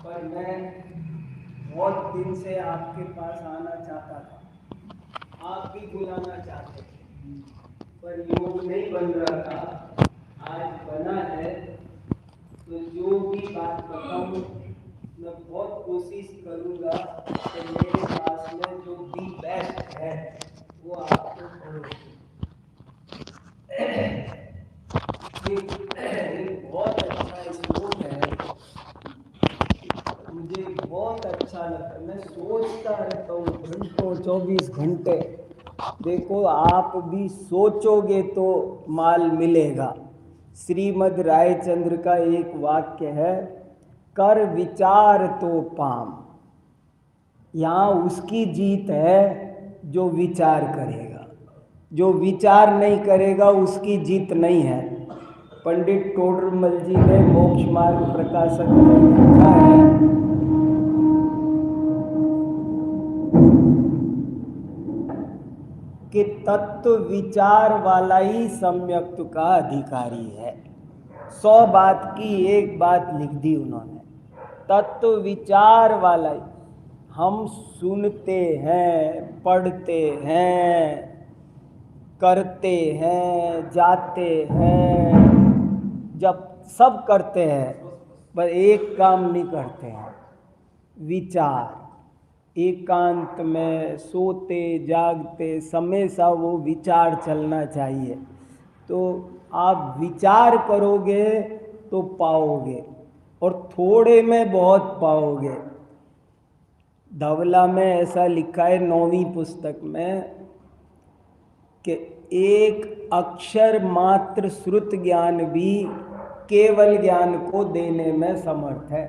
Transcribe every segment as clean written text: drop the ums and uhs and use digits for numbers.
पर मैं बहुत दिन से आपके पास आना चाहता था, आप भी बुलाना चाहते थे, पर योग नहीं बन रहा था। आज बना है, तो जो भी बात बताऊं मैं बहुत कोशिश करूंगा कि मेरे पास में जो दी बेस्ट है वो आपको पड़ोगे। एक बहुत अच्छा श्लोक है, मुझे बहुत अच्छा लगता है। मैं सोचता रहता हूँ घंटों 24 घंटे। देखो, आप भी सोचोगे तो माल मिलेगा। श्रीमद् रायचंद्र का एक वाक्य है, कर विचार तो पाम। यहाँ उसकी जीत है जो विचार करेगा, जो विचार नहीं करेगा उसकी जीत नहीं है। पंडित टोडरमल जी ने मोक्ष मार्ग प्रकाशक में लिखा है कि तत्व विचार वाला ही सम्यक्त का अधिकारी है। 100 बात की एक बात लिख दी उन्होंने, तत्व विचार वाला ही। हम सुनते हैं, पढ़ते हैं, करते हैं, जाते हैं, जब सब करते हैं, पर एक काम नहीं करते हैं, विचार। एकांत में सोते जागते हमेशा वो विचार चलना चाहिए। तो आप विचार करोगे तो पाओगे, और थोड़े में बहुत पाओगे। धवला में ऐसा लिखा है 9वीं पुस्तक में कि एक अक्षर मात्र श्रुत ज्ञान भी केवल ज्ञान को देने में समर्थ है।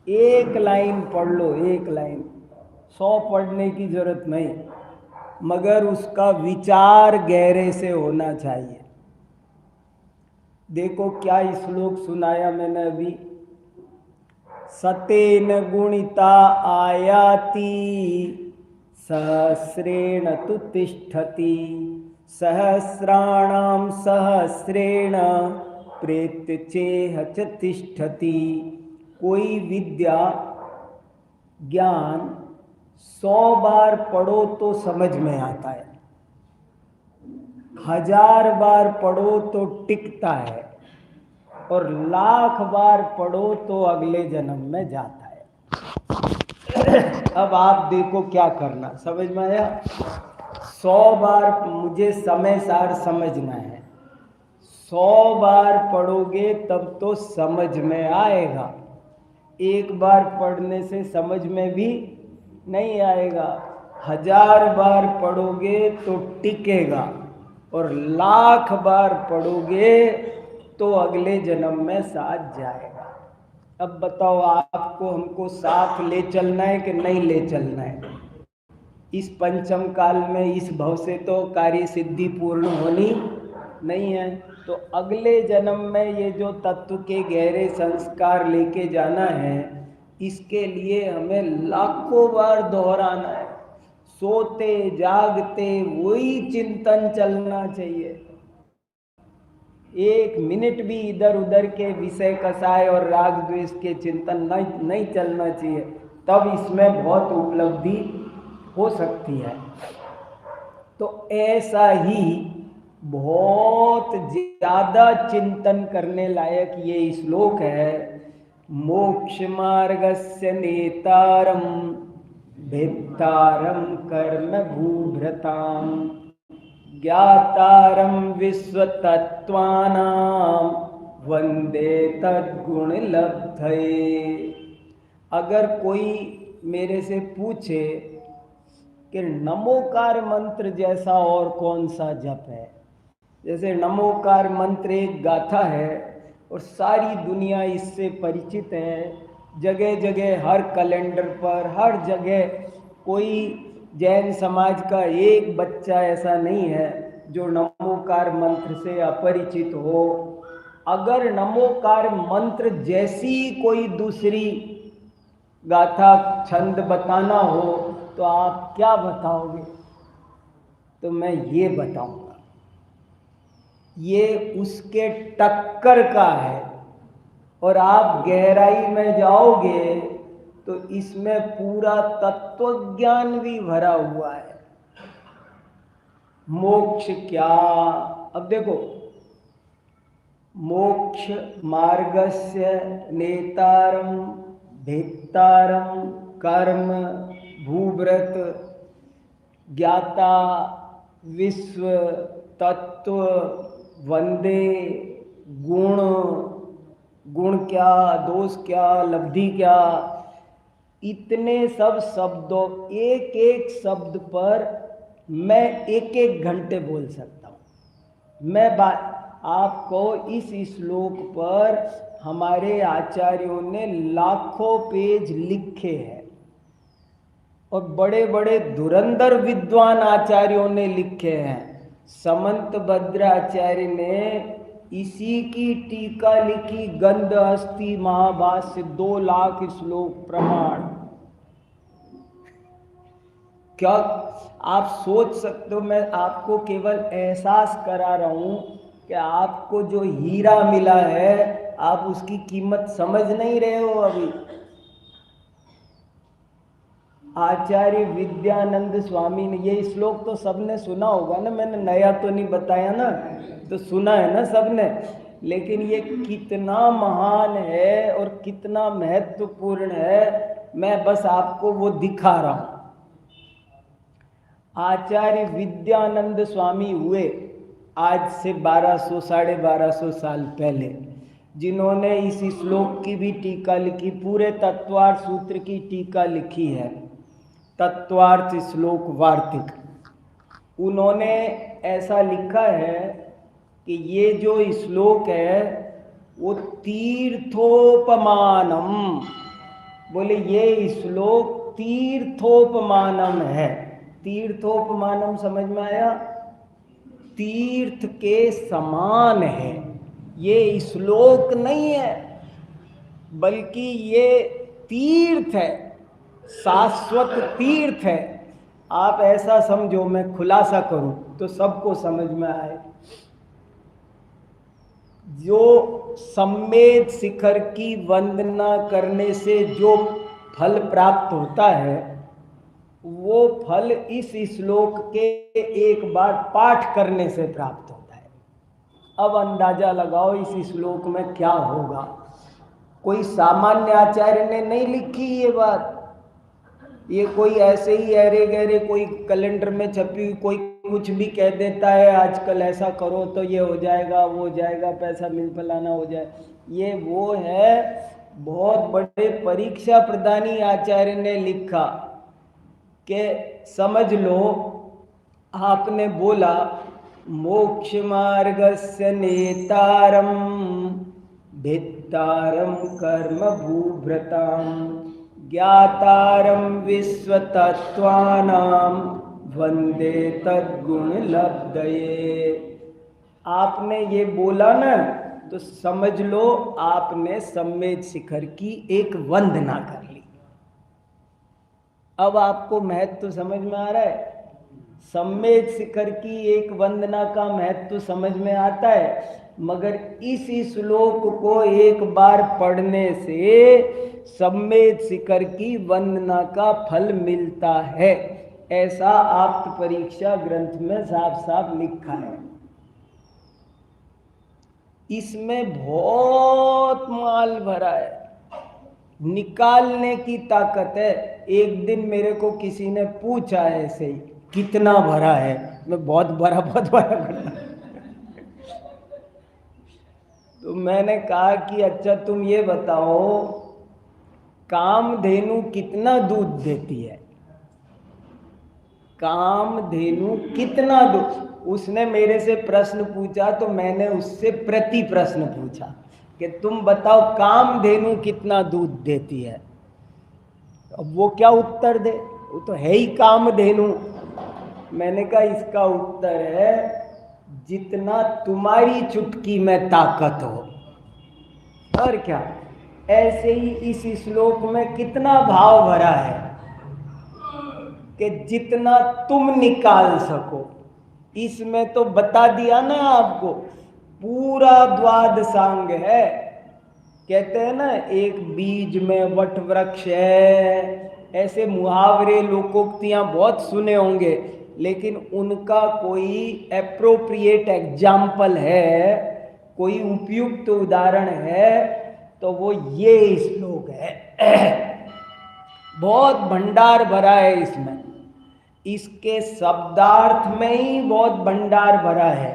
एक लाइन पढ़ लो, एक लाइन, 100 पढ़ने की जरूरत नहीं, मगर उसका विचार गहरे से होना चाहिए। देखो क्या श्लोक सुनाया मैंने अभी, सतेन गुणिता आयाति सहस्रेण तु तिष्ठति सहस्राणाम सहस्रेण प्रेत्य चेह च तिष्ठति। कोई विद्या ज्ञान 100 बार पढ़ो तो समझ में आता है, 1000 बार पढ़ो तो टिकता है, और 1,00,000 बार पढ़ो तो अगले जन्म में जाता है। अब आप देखो क्या करना, समझ में आया? 100 बार मुझे समय सार समझना है। 100 बार पढ़ोगे तब तो समझ में आएगा, एक बार पढ़ने से समझ में भी नहीं आएगा। 1000 बार पढ़ोगे तो टिकेगा, और 1,00,000 बार पढ़ोगे तो अगले जन्म में साथ जाएगा। अब बताओ, आपको हमको साथ ले चलना है कि नहीं ले चलना है? इस पंचम काल में इस भव से तो कार्य सिद्धि पूर्ण होनी नहीं है, तो अगले जन्म में ये जो तत्व के गहरे संस्कार लेके जाना है, इसके लिए हमें लाखों बार दोहराना है। सोते जागते वही चिंतन चलना चाहिए। एक मिनट भी इधर उधर के विषय कसाय और राग द्वेष के चिंतन नहीं चलना चाहिए, तब इसमें बहुत उपलब्धि हो सकती है। तो ऐसा ही बहुत ज़्यादा चिंतन करने लायक ये श्लोक है, मोक्ष मार्गस्य नेतारम भेत्तारम कर्म भूभृताम ज्ञातारम विश्वतत्त्वानां वंदे तद्गुण लब्धये। अगर कोई मेरे से पूछे कि नमोकार मंत्र जैसा और कौन सा जप है, जैसे नमोकार मंत्र एक गाथा है और सारी दुनिया इससे परिचित है, जगह जगह हर कैलेंडर पर हर जगह, कोई जैन समाज का एक बच्चा ऐसा नहीं है जो नमोकार मंत्र से अपरिचित हो। अगर नमोकार मंत्र जैसी कोई दूसरी गाथा छंद बताना हो तो आप क्या बताओगे? तो मैं ये बताऊंगा, ये उसके टक्कर का है और आप गहराई में जाओगे तो इसमें पूरा तत्व ज्ञान भी भरा हुआ है। मोक्ष क्या? अब देखो, मोक्ष मार्गस्य नेतारम भेत्तारम कर्म भूव्रत ज्ञाता विश्व तत्व वंदे गुण। गुण क्या, दोष क्या, लब्धि क्या, इतने सब शब्दों, एक एक शब्द पर मैं एक एक घंटे बोल सकता हूँ। मैं आपको इस श्लोक पर हमारे आचार्यों ने लाखों पेज लिखे हैं और बड़े बड़े धुरंधर विद्वान आचार्यों ने लिखे हैं। समंत भद्राचार्य ने इसी की टीका लिखी, गंध हस्ती महाभाष्य, 2 लाख श्लोक प्रमाण। क्या आप सोच सकते हो? मैं आपको केवल एहसास करा रहा हूं कि आपको जो हीरा मिला है आप उसकी कीमत समझ नहीं रहे हो अभी। आचार्य विद्यानंद स्वामी ने, ये श्लोक तो सबने सुना होगा ना, मैंने नया तो नहीं बताया ना, तो सुना है ना सबने। लेकिन ये कितना महान है और कितना महत्वपूर्ण है, मैं बस आपको वो दिखा रहा हूं। आचार्य विद्यानंद स्वामी हुए आज से 1200 1250 साल पहले, जिन्होंने इस श्लोक की भी टीका लिखी, पूरे तत्वार्थ सूत्र की टीका लिखी है, तत्वार्थ श्लोक वार्तिक। उन्होंने ऐसा लिखा है कि ये जो श्लोक है वो तीर्थोपमानम, बोले ये श्लोक तीर्थोपमानम है। तीर्थोपमानम समझ में आया? तीर्थ के समान है। ये श्लोक नहीं है बल्कि ये तीर्थ है, शाश्वत तीर्थ है। आप ऐसा समझो, मैं खुलासा करूं तो सबको समझ में आए। जो सम्मेद शिखर की वंदना करने से जो फल प्राप्त होता है वो फल इस श्लोक के एक बार पाठ करने से प्राप्त होता है। अब अंदाजा लगाओ इस श्लोक में क्या होगा। कोई सामान्य आचार्य ने नहीं लिखी ये बात, ये कोई ऐसे ही अरे गहरे कोई कैलेंडर में छपी, कोई कुछ भी कह देता है आजकल ऐसा करो तो ये हो जाएगा, वो हो जाएगा, पैसा मिल फलाना हो जाए। ये वो है, बहुत बड़े परीक्षा प्रदानी आचार्य ने लिखा कि समझ लो, आपने बोला मोक्ष मार्गस्य नेतारम भित्तारम कर्म भूभृताम ज्ञातारम विश्वतत्त्वानाम वंदे तद्गुण लब्धये। आपने ये बोला ना, तो समझ लो आपने सम्मेद शिखर की एक वंदना कर ली। अब आपको महत्व समझ में आ रहा है? सम्मेद शिखर की एक वंदना का महत्व समझ में आता है। मगर इस श्लोक को एक बार पढ़ने से सम्मेद शिखर की वंदना का फल मिलता है, ऐसा आप्त परीक्षा ग्रंथ में साफ साफ लिखा है। इसमें बहुत माल भरा है, निकालने की ताकत है। एक दिन मेरे को किसी ने पूछा ऐसे ही, कितना भरा है? मैं बहुत भरा करता। तो मैंने कहा कि अच्छा तुम ये बताओ, कामधेनु कितना दूध देती है? कामधेनु कितना दूध? उसने मेरे से प्रश्न पूछा तो मैंने उससे प्रति प्रश्न पूछा कि तुम बताओ कामधेनु कितना दूध देती है। अब वो क्या उत्तर दे, वो तो है ही कामधेनु। मैंने कहा इसका उत्तर है जितना तुम्हारी चुटकी में ताकत हो। और क्या? ऐसे ही इस श्लोक में कितना भाव भरा है कि जितना तुम निकाल सको। इसमें तो बता दिया ना आपको, पूरा द्वादशांग है। कहते हैं ना, एक बीज में वट वृक्ष है, ऐसे मुहावरे लोकोक्तियां बहुत सुने होंगे, लेकिन उनका कोई एप्रोप्रिएट एग्जाम्पल है, कोई उपयुक्त उदाहरण है तो वो ये श्लोक है। बहुत भंडार भरा है इसमें, इसके शब्दार्थ में ही बहुत भंडार भरा है,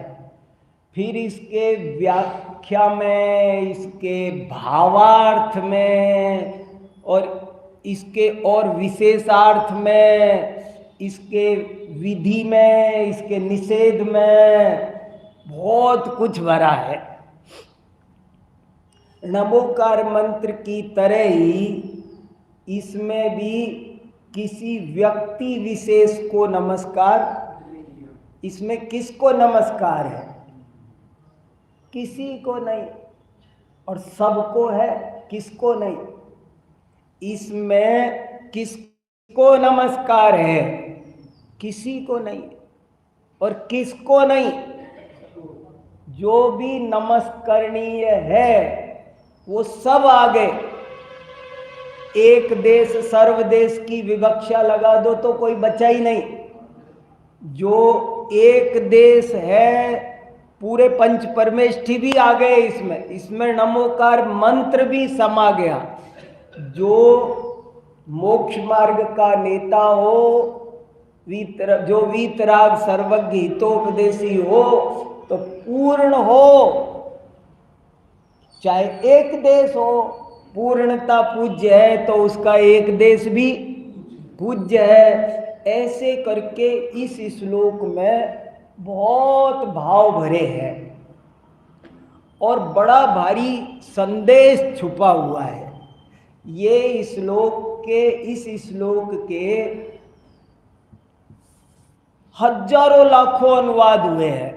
फिर इसके व्याख्या में, इसके भावार्थ में, और इसके और विशेषार्थ में, इसके विधि में, इसके निषेध में बहुत कुछ भरा है। नमोकार मंत्र की तरह ही इसमें भी किसी व्यक्ति विशेष को नमस्कार, इसमें किसको नमस्कार है? किसी को नहीं, और सबको है, किसको नहीं? इसमें किसको नमस्कार है? किसी को नहीं। और किसको नहीं? जो भी नमस्करणीय है वो सब आ गए। एक देश सर्वदेश की विवक्षा लगा दो तो कोई बचा ही नहीं। जो एक देश है, पूरे पंच परमेष्ठी भी आ गए इसमें, इसमें नमोकार मंत्र भी समा गया। जो मोक्ष मार्ग का नेता हो, जो वीतराग सर्वज्ञ हितोपदेशी हो, तो पूर्ण हो, चाहे एक देश हो, पूर्णता पूज्य है तो उसका एक देश भी पूज्य है। ऐसे करके इस श्लोक में बहुत भाव भरे हैं और बड़ा भारी संदेश छुपा हुआ है। ये श्लोक के, इस श्लोक के हजारों लाखों अनुवाद हुए हैं,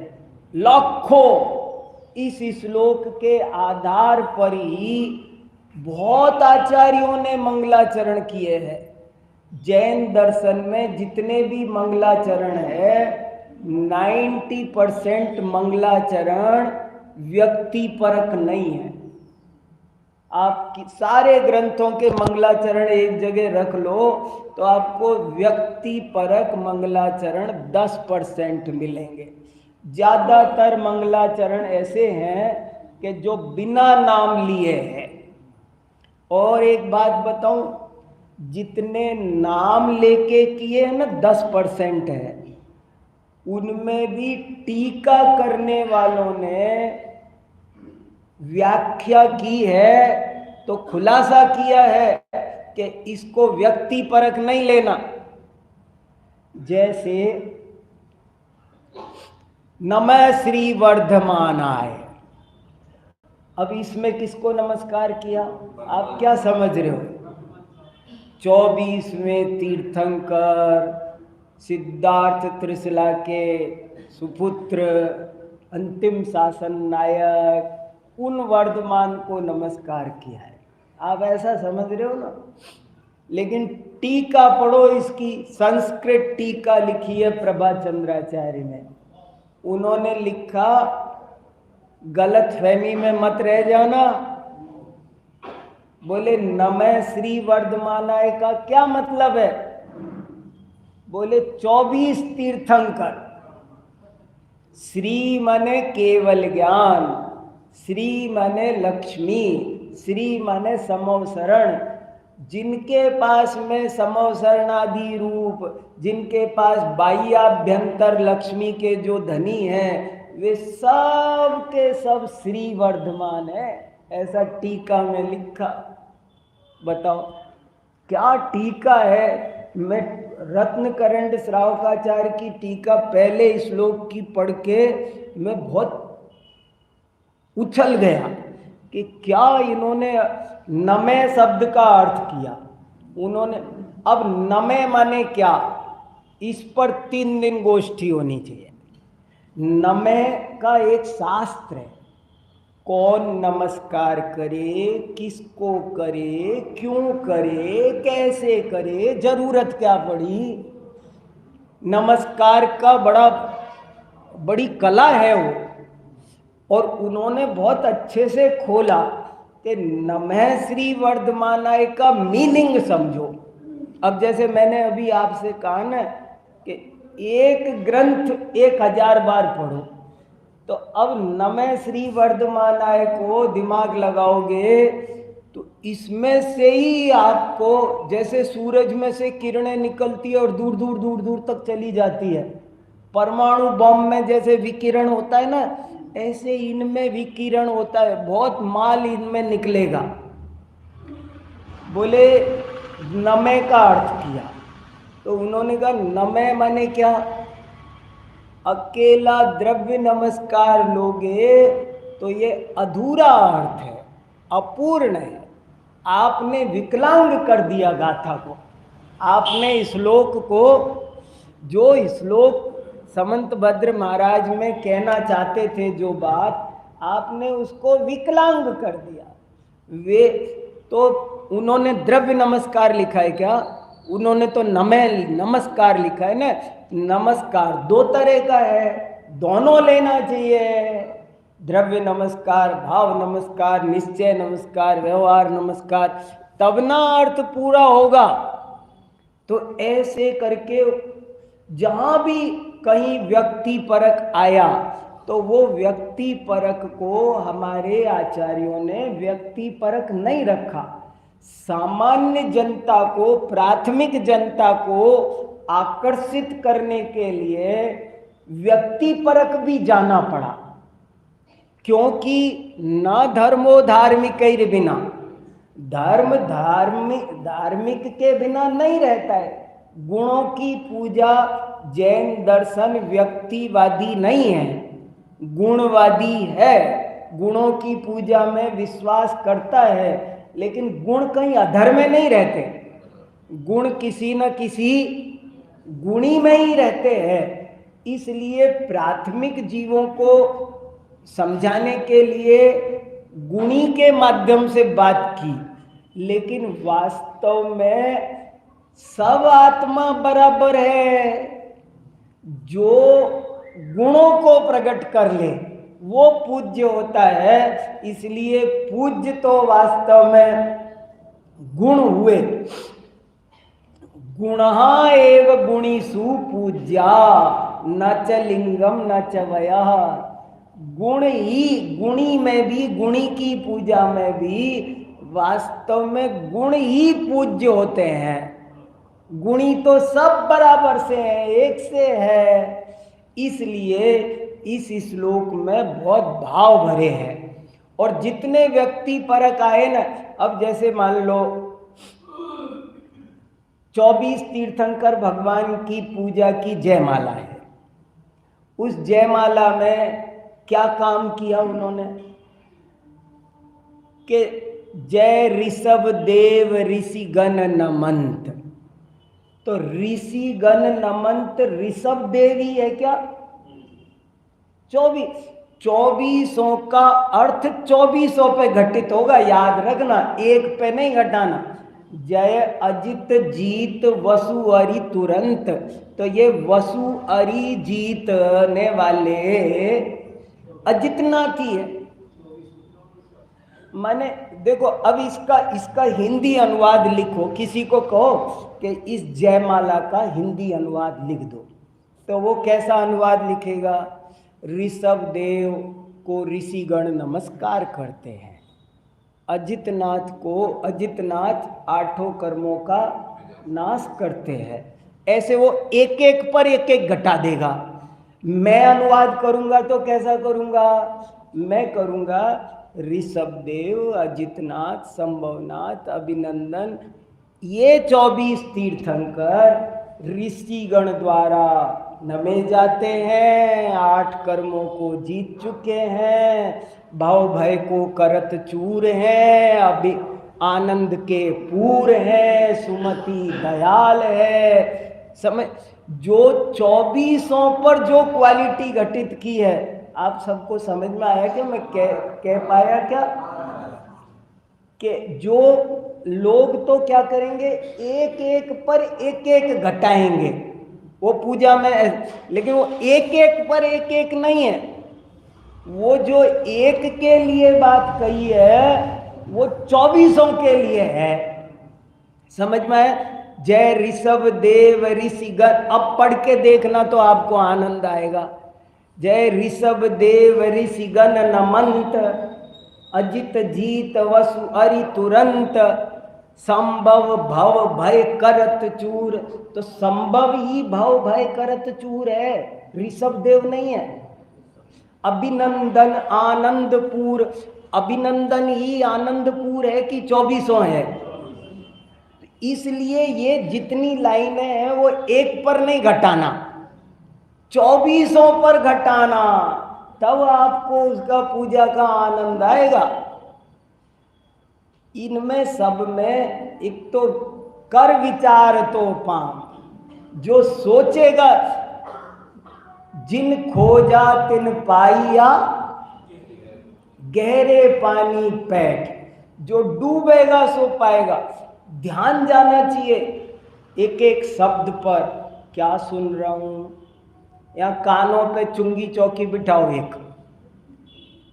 लाखों। इस श्लोक के आधार पर ही बहुत आचार्यों ने मंगलाचरण किए हैं। जैन दर्शन में जितने भी मंगलाचरण है, 90% मंगलाचरण व्यक्ति परक नहीं है। आप सारे ग्रंथों के मंगलाचरण एक जगह रख लो तो आपको व्यक्ति परक मंगलाचरण 10% मिलेंगे। ज़्यादातर मंगलाचरण ऐसे हैं कि जो बिना नाम लिए हैं। और एक बात बताऊं, जितने नाम लेके किए हैं ना 10% है, उनमें भी टीका करने वालों ने व्याख्या की है तो खुलासा किया है कि इसको व्यक्ति परक नहीं लेना। जैसे नमः श्री वर्धमानाय, अब इसमें किसको नमस्कार किया? आप क्या समझ रहे हो? 24वें तीर्थंकर, सिद्धार्थ त्रिशला के सुपुत्र, अंतिम शासन नायक, उन वर्धमान को नमस्कार किया है। आप ऐसा समझ रहे हो ना? लेकिन टीका पढ़ो, इसकी संस्कृत टीका लिखी है प्रभाचंद्राचार्य ने। उन्होंने लिखा, गलत फहमी में मत रह जाना, बोले नमः श्री वर्धमानाय का क्या मतलब है? बोले 24 तीर्थंकर। श्री माने केवल ज्ञान, श्री माने लक्ष्मी, श्री माने समवसरण। जिनके पास में समवसरणादि रूप, जिनके पास बाह्याभ्यंतर लक्ष्मी के जो धनी हैं, वे सब के सब श्री वर्धमान है। ऐसा टीका में लिखा। बताओ क्या टीका है? मैं रत्नकरंड श्रावकाचार्य की टीका पहले श्लोक की पढ़ के मैं बहुत उछल गया कि क्या इन्होंने नमे शब्द का अर्थ किया। उन्होंने, अब नमे माने क्या, इस पर 3 दिन गोष्ठी होनी चाहिए। नमे का एक शास्त्र है, कौन नमस्कार करे, किसको करे, क्यों करे, कैसे करे, जरूरत क्या पड़ी। नमस्कार का बड़ी कला है वो, और उन्होंने बहुत अच्छे से खोला कि नमः श्री वर्धमानाय का मीनिंग समझो। अब जैसे मैंने अभी आपसे कहा ना कि एक ग्रंथ 1000 बार पढ़ो, तो अब नमः श्री वर्धमानाय को दिमाग लगाओगे तो इसमें से ही आपको, जैसे सूरज में से किरणें निकलती है और दूर दूर दूर दूर तक चली जाती है, परमाणु बम में जैसे विकिरण होता है ना, ऐसे इनमें विकिरण होता है, बहुत माल इनमें निकलेगा। बोले नमे का अर्थ किया तो उन्होंने कहा नमे माने क्या? अकेला द्रव्य नमस्कार लोगे तो ये अधूरा अर्थ है, अपूर्ण है। आपने विकलांग कर दिया गाथा को। आपने श्लोक को, जो श्लोक समंत भद्र महाराज में कहना चाहते थे जो बात, आपने उसको विकलांग कर दिया। वे तो उन्होंने द्रव्य नमस्कार लिखा है क्या? उन्होंने तो नमस्कार लिखा है ना। नमस्कार दो तरह का है, दोनों लेना चाहिए। द्रव्य नमस्कार, भाव नमस्कार, निश्चय नमस्कार, व्यवहार नमस्कार, तब ना अर्थ पूरा होगा। तो ऐसे करके जहां भी कहीं व्यक्ति परक आया तो वो व्यक्ति परक को हमारे आचार्यों ने व्यक्ति परक नहीं रखा। सामान्य जनता को, प्राथमिक जनता को आकर्षित करने के लिए व्यक्ति परक भी जाना पड़ा, क्योंकि न धर्मो धार्मिक बिना, धर्म धार्मिक के बिना नहीं रहता है। गुणों की पूजा, जैन दर्शन व्यक्तिवादी नहीं है, गुणवादी है। गुणों की पूजा में विश्वास करता है, लेकिन गुण कहीं अधर्म में नहीं रहते। गुण किसी न किसी गुणी में ही रहते हैं। इसलिए प्राथमिक जीवों को समझाने के लिए गुणी के माध्यम से बात की, लेकिन वास्तव में सब आत्मा बराबर है। जो गुणों को प्रकट कर ले वो पूज्य होता है। इसलिए पूज्य तो वास्तव में गुण हुए। गुणः एव गुणीषु पूज्या न च लिंगम न च वयः। गुण ही, गुणी में भी, गुणी की पूजा में भी वास्तव में गुण ही पूज्य होते हैं। गुणी तो सब बराबर से है, एक से है। इसलिए इस श्लोक में बहुत भाव भरे हैं। और जितने व्यक्ति परक आए ना, अब जैसे मान लो 24 तीर्थंकर भगवान की पूजा की जयमाला है। उस जयमाला में क्या काम किया उन्होंने कि जय ऋषभ देव ऋषि गण नमंत। तो ऋषि गण नमंत ऋषभ देवी है क्या? 24 का अर्थ 24 पे घटित होगा, याद रखना, एक पे नहीं घटाना। जय अजित जीत वसु अरि तुरंत, तो ये वसु अरि जीतने वाले अजितनाथी है। माने देखो, अब इसका हिंदी अनुवाद लिखो। किसी को कहो कि इस जयमाला का हिंदी अनुवाद लिख दो, तो वो कैसा अनुवाद लिखेगा? ऋषभ देव को ऋषिगण नमस्कार करते हैं, अजितनाथ को अजितनाथ आठों कर्मों का नाश करते हैं। ऐसे वो एक एक पर एक एक घटा देगा। मैं अनुवाद करूंगा तो कैसा करूंगा? मैं करूंगा ऋषभ देव, अजितनाथ, संभवनाथ, अभिनंदन, ये 24 तीर्थंकर ऋषिगण द्वारा नमे जाते हैं, 8 कर्मों को जीत चुके हैं, भाव भय को करत चूर हैं, अभी आनंद के पूर हैं, सुमति दयाल है। समझ, जो 24 पर जो क्वालिटी घटित की है, आप सबको समझ में आया क्या? मैं कह पाया क्या? कि जो लोग तो क्या करेंगे, एक एक पर एक एक घटाएंगे वो पूजा में, लेकिन वो एक एक पर एक एक नहीं है। वो जो एक के लिए बात कही है वो 24 के लिए है। समझ में है? जय ऋषभ देव ऋषिगण, अब पढ़ के देखना तो आपको आनंद आएगा। जय ऋषभ देव ऋषिगण नमंत, अजित जीत वसु अरि तुरंत, संभव भव भय करत चूर। तो संभव ही भव भय करत चूर है, ऋषभ देव नहीं है। अभिनंदन आनंदपुर, अभिनंदन ही आनंदपुर है कि 24 है। इसलिए ये जितनी लाइनें हैं वो एक पर नहीं घटाना, 24 पर घटाना, तब आपको उसका पूजा का आनंद आएगा। इनमें सब में एक तो कर विचार तो पाम, जो सोचेगा जिन खोजा तिन पाइया, गहरे पानी पैठ, जो डूबेगा सो पाएगा। ध्यान जाना चाहिए एक एक शब्द पर, क्या सुन रहा हूं। या कानों पे चुंगी चौकी बिठाओ एक,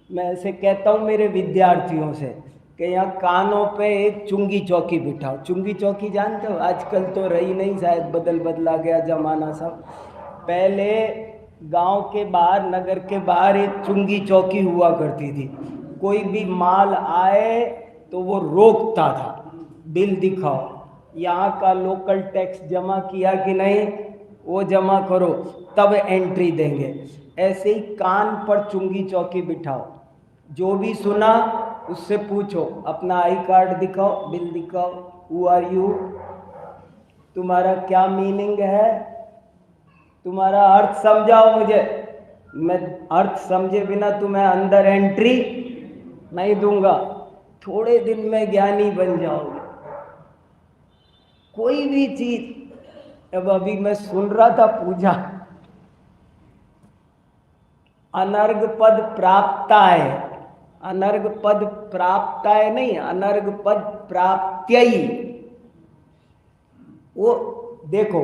मैं ऐसे कहता हूं मेरे विद्यार्थियों से कि यहाँ कानों पे एक चुंगी चौकी बिठाओ। चुंगी चौकी जानते हो, आजकल तो रही नहीं, शायद बदला गया जमाना सब। पहले गांव के बाहर, नगर के बाहर एक चुंगी चौकी हुआ करती थी। कोई भी माल आए तो वो रोकता था, बिल दिखाओ, यहाँ का लोकल टैक्स जमा किया कि नहीं, वो जमा करो तब एंट्री देंगे। ऐसे ही कान पर चुंगी चौकी बिठाओ, जो भी सुना उससे पूछो, अपना आई कार्ड दिखाओ, बिल दिखाओ, हु आर यू, तुम्हारा क्या मीनिंग है, तुम्हारा अर्थ समझाओ मुझे। मैं अर्थ समझे बिना तुम्हें अंदर एंट्री नहीं दूंगा। थोड़े दिन में ज्ञानी बन जाओगे। कोई भी चीज, अब अभी मैं सुन रहा था पूजा, अनर्घ पद प्राप्ताय, अनर्घ पद प्राप्ताय नहीं, अनर्घ पद प्राप्त्यई। वो देखो,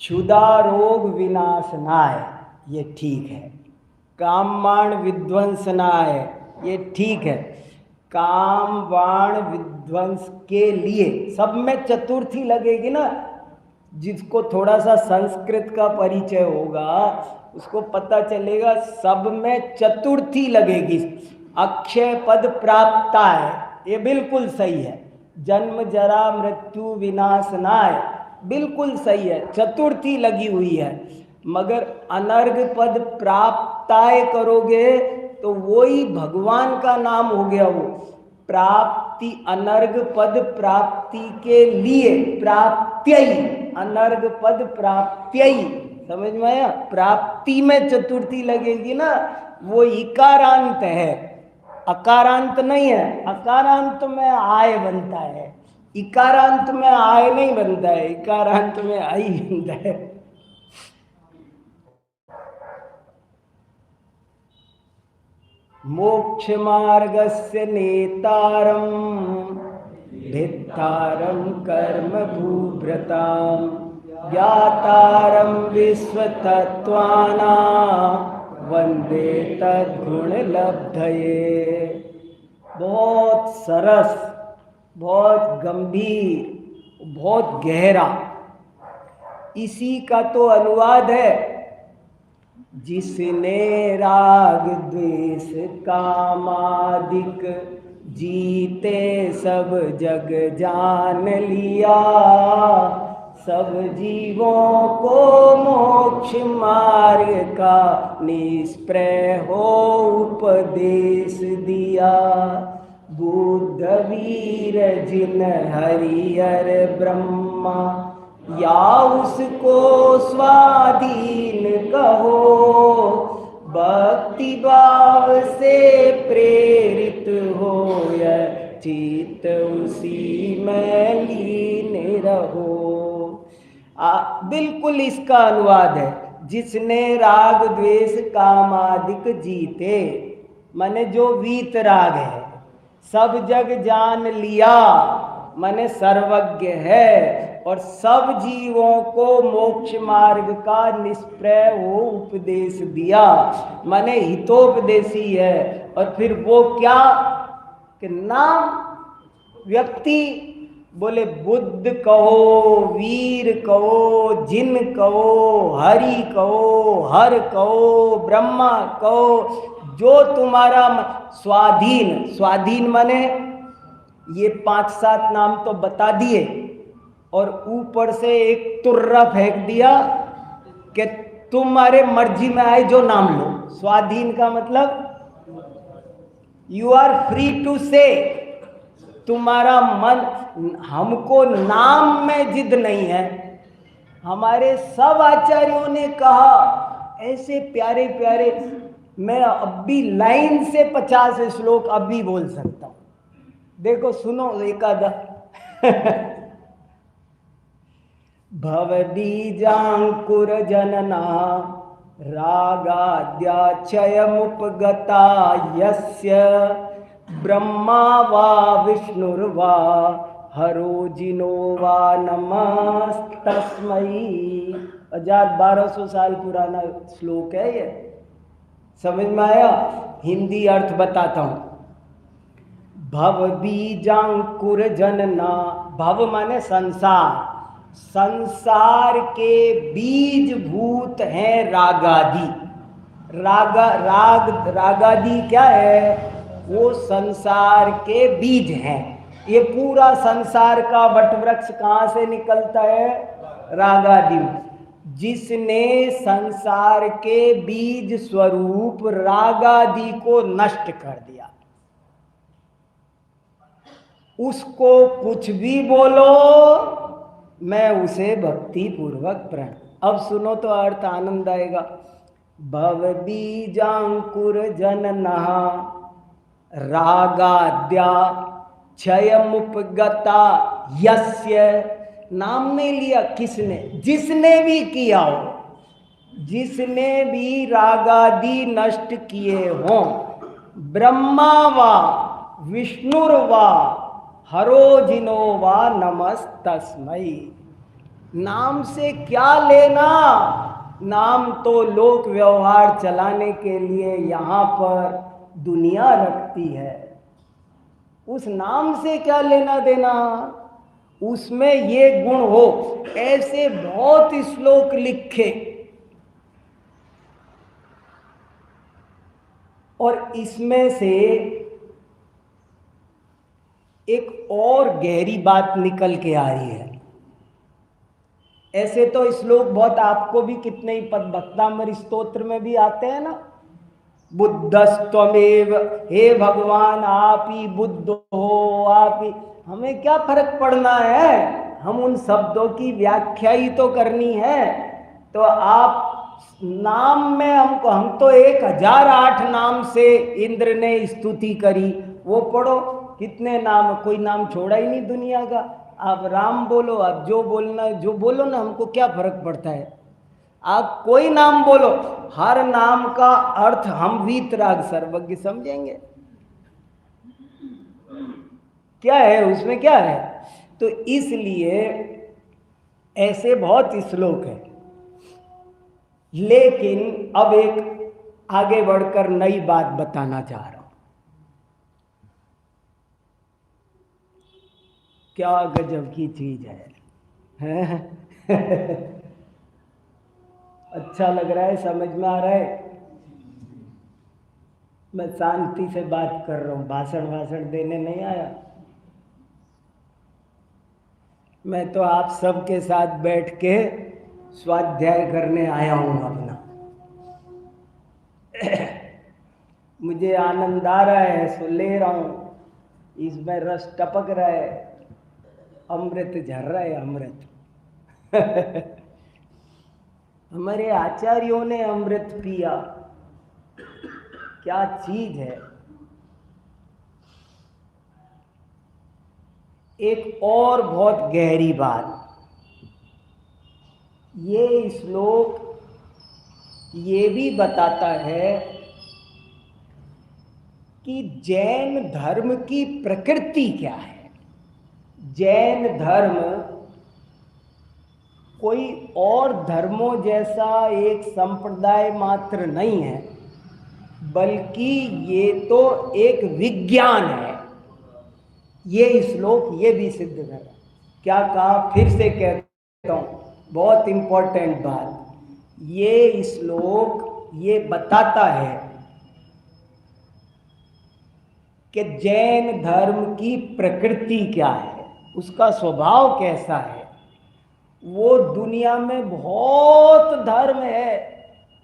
क्षुधा रोग विनाशनाय, ये ठीक है। कामवाण विध्वंसनाय, ये ठीक है। काम वाण विध्वंस के लिए, सब में चतुर्थी लगेगी ना। जिसको थोड़ा सा संस्कृत का परिचय होगा उसको पता चलेगा सब में चतुर्थी लगेगी। अक्षय पद प्राप्ता है, ये बिल्कुल सही है। जन्म जरा मृत्यु विनाशनाय, बिल्कुल सही है, चतुर्थी लगी हुई है। मगर अनर्घ पद प्राप्ताय करोगे तो वही भगवान का नाम हो गया। वो प्राप्ति, अनर्घ पद प्राप्ति के लिए, प्राप्त्यई, अनर्घ पद प्राप्त्यई, समझ में आया। प्राप्ति में चतुर्थी लगेगी ना, वो इकारांत है, अकारांत नहीं है। अकारांत में आय बनता है, इकारांत में आय नहीं बनता है, इकारांत में आई बनता है। मोक्ष मार्गस्य नेतारं भित्तारं कर्म भूभृतां ज्ञातारं विश्वतत्त्वानां वंदे तद्गुण लब्धये। बहुत सरस, बहुत गंभीर, बहुत गहरा, इसी का तो अनुवाद है। जिसने राग द्वेष कामादिक जीते सब जग जान लिया, सब जीवों को मोक्ष मार्ग का निष्प्रय हो उपदेश दिया। बुद्ध वीर जिन हरिहर ब्रह्मा, या उसको स्वाधीन कहो, भक्ति भाव से प्रेरित हो यह चित्त उसी में लीन रहो। बिल्कुल इसका अनुवाद है। जिसने राग द्वेष कामादिक जीते, माने जो वीत राग है, सब जग जान लिया, माने सर्वज्ञ है, और सब जीवों को मोक्ष मार्ग का निष्प्रय हो उपदेश दिया, माने हितोपदेशी है। और फिर वो क्या, कि नाम व्यक्ति, बोले बुद्ध कहो, वीर कहो, जिन कहो, हरि कहो, हर कहो, ब्रह्मा कहो, जो तुम्हारा स्वाधीन, स्वाधीन माने ये 5-7 नाम तो बता दिए और ऊपर से एक तुर्रा फेंक दिया कि तुम्हारे मर्जी में आए जो नाम लो। स्वाधीन का मतलब यू आर फ्री टू से, तुम्हारा मन, हमको नाम में जिद नहीं है। हमारे सब आचार्यों ने कहा, ऐसे प्यारे प्यारे, मैं अब भी लाइन से 50 श्लोक अब भी बोल सकता हूं। देखो सुनो एकादा। भव बीजांकुर जनना रागाद्याक्षयमुपगता यस्य ब्रह्मा वा विष्णुर्वा हरो जिनो वा नमस्तस्मै। 1200 साल पुराना श्लोक है ये। समझ में आया? हिंदी अर्थ बताता हूं। भव बीजांकुर जनना, भव माने संसार, संसार के बीज भूत हैं रागादि। रागादि क्या है? वो संसार के बीज हैं। ये पूरा संसार का वटवृक्ष कहाँ से निकलता है? रागादि। जिसने संसार के बीज स्वरूप रागादि को नष्ट कर दिया, उसको कुछ भी बोलो, मैं उसे भक्ति पूर्वक प्रण। अब सुनो तो अर्थ आनंद आएगा। भव बीजांकुर जनना रागाद्या क्षयमुपगता यस्य, नाम नहीं लिया किसने, जिसने भी किया हो, जिसने भी रागादि नष्ट किए हों, ब्रह्मा वा विष्णुर्वा हरो जिनो वा नमस्तस्मै। नाम से क्या लेना? नाम तो लोक व्यवहार चलाने के लिए यहाँ पर दुनिया रखती है। उस नाम से क्या लेना देना? उसमें ये गुण हो। ऐसे बहुत श्लोक लिखे और इसमें से एक और गहरी बात निकल के आ रही है। ऐसे तो श्लोक बहुत आपको भी कितने ही पद भक्तामृत स्तोत्र में भी आते हैं ना, बुद्धस्त्वमेव, हे भगवान आप ही बुद्ध हो, आप ही। हमें क्या फर्क पड़ना है, हम उन शब्दों की व्याख्या ही तो करनी है। तो आप नाम में हमको, हम तो 1008 नाम से इंद्र ने स्तुति करी, वो पढ़ो। कितने नाम, कोई नाम छोड़ा ही नहीं दुनिया का। आप राम बोलो, आप जो बोलना जो बोलो ना, हमको क्या फर्क पड़ता है। आप कोई नाम बोलो, हर नाम का अर्थ हम वीतराग सर्वज्ञ समझेंगे। क्या है उसमें, क्या है? तो इसलिए ऐसे बहुत श्लोक है। लेकिन अब एक आगे बढ़कर नई बात बताना चाह रहा हूं। क्या गजब की चीज है? अच्छा लग रहा है, समझ में आ रहा है? मैं शांति से बात कर रहा हूँ, भाषण देने नहीं आया। मैं तो आप सबके साथ बैठ के स्वाध्याय करने आया हूँ अपना। मुझे आनंद आ रहा है, सो ले रहा हूँ। इसमें रस टपक रहा है, अमृत झर रहा है, अमृत। हमारे आचार्यों ने अमृत पिया, क्या चीज है। एक और बहुत गहरी बात, ये श्लोक ये भी बताता है कि जैन धर्म की प्रकृति क्या है। जैन धर्म कोई और धर्मों जैसा एक संप्रदाय मात्र नहीं है, बल्कि ये तो एक विज्ञान है। ये श्लोक ये भी सिद्ध कर रहा है। क्या कहा, फिर से कहता हूँ, बहुत इंपॉर्टेंट बात। ये श्लोक ये बताता है कि जैन धर्म की प्रकृति क्या है, उसका स्वभाव कैसा है। वो दुनिया में बहुत धर्म है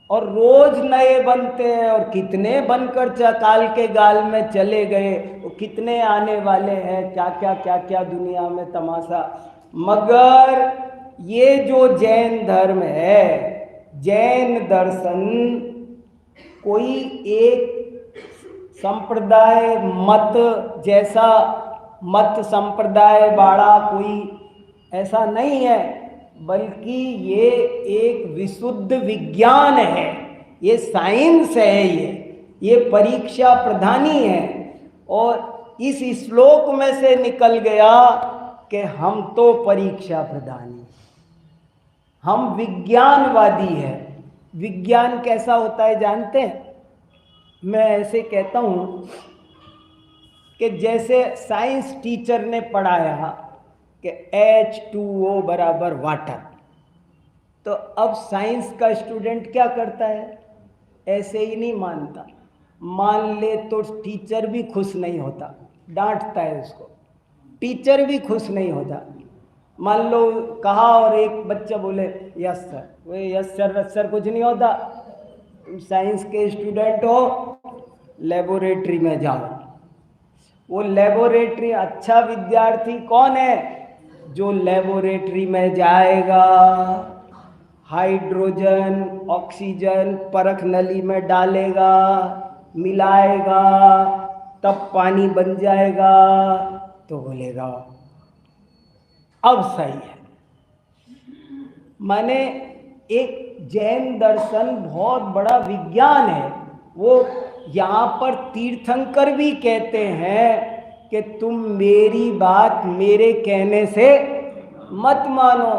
और रोज नए बनते हैं, और कितने बनकर काल के गाल में चले गए, वो कितने आने वाले हैं, क्या क्या दुनिया में तमाशा। मगर ये जो जैन धर्म है, जैन दर्शन कोई एक संप्रदाय मत जैसा मत संप्रदाय बाड़ा कोई ऐसा नहीं है, बल्कि ये एक विशुद्ध विज्ञान है, ये साइंस है, ये परीक्षा प्रधानी है। और इस श्लोक में से निकल गया कि हम तो परीक्षा प्रधानी, हम विज्ञानवादी हैं। विज्ञान कैसा होता है जानते हैं? मैं ऐसे कहता हूँ कि जैसे साइंस टीचर ने पढ़ाया कि H2O बराबर वाटर, तो अब साइंस का स्टूडेंट क्या करता है? ऐसे ही नहीं मानता, मान ले तो टीचर भी खुश नहीं होता, डांटता है उसको, टीचर भी खुश नहीं होता। मान लो कहा और एक बच्चा बोले यस सर, वो यस सर कुछ नहीं होता। साइंस के स्टूडेंट हो, लेबोरेटरी में जाओ। वो लेबोरेटरी, अच्छा विद्यार्थी कौन है? जो लेबोरेटरी में जाएगा, हाइड्रोजन ऑक्सीजन परख नली में डालेगा, मिलाएगा, तब पानी बन जाएगा, तो बोलेगा अब सही है। माने एक जैन दर्शन बहुत बड़ा विज्ञान है। वो यहाँ पर तीर्थंकर भी कहते हैं कि तुम मेरी बात मेरे कहने से मत मानो,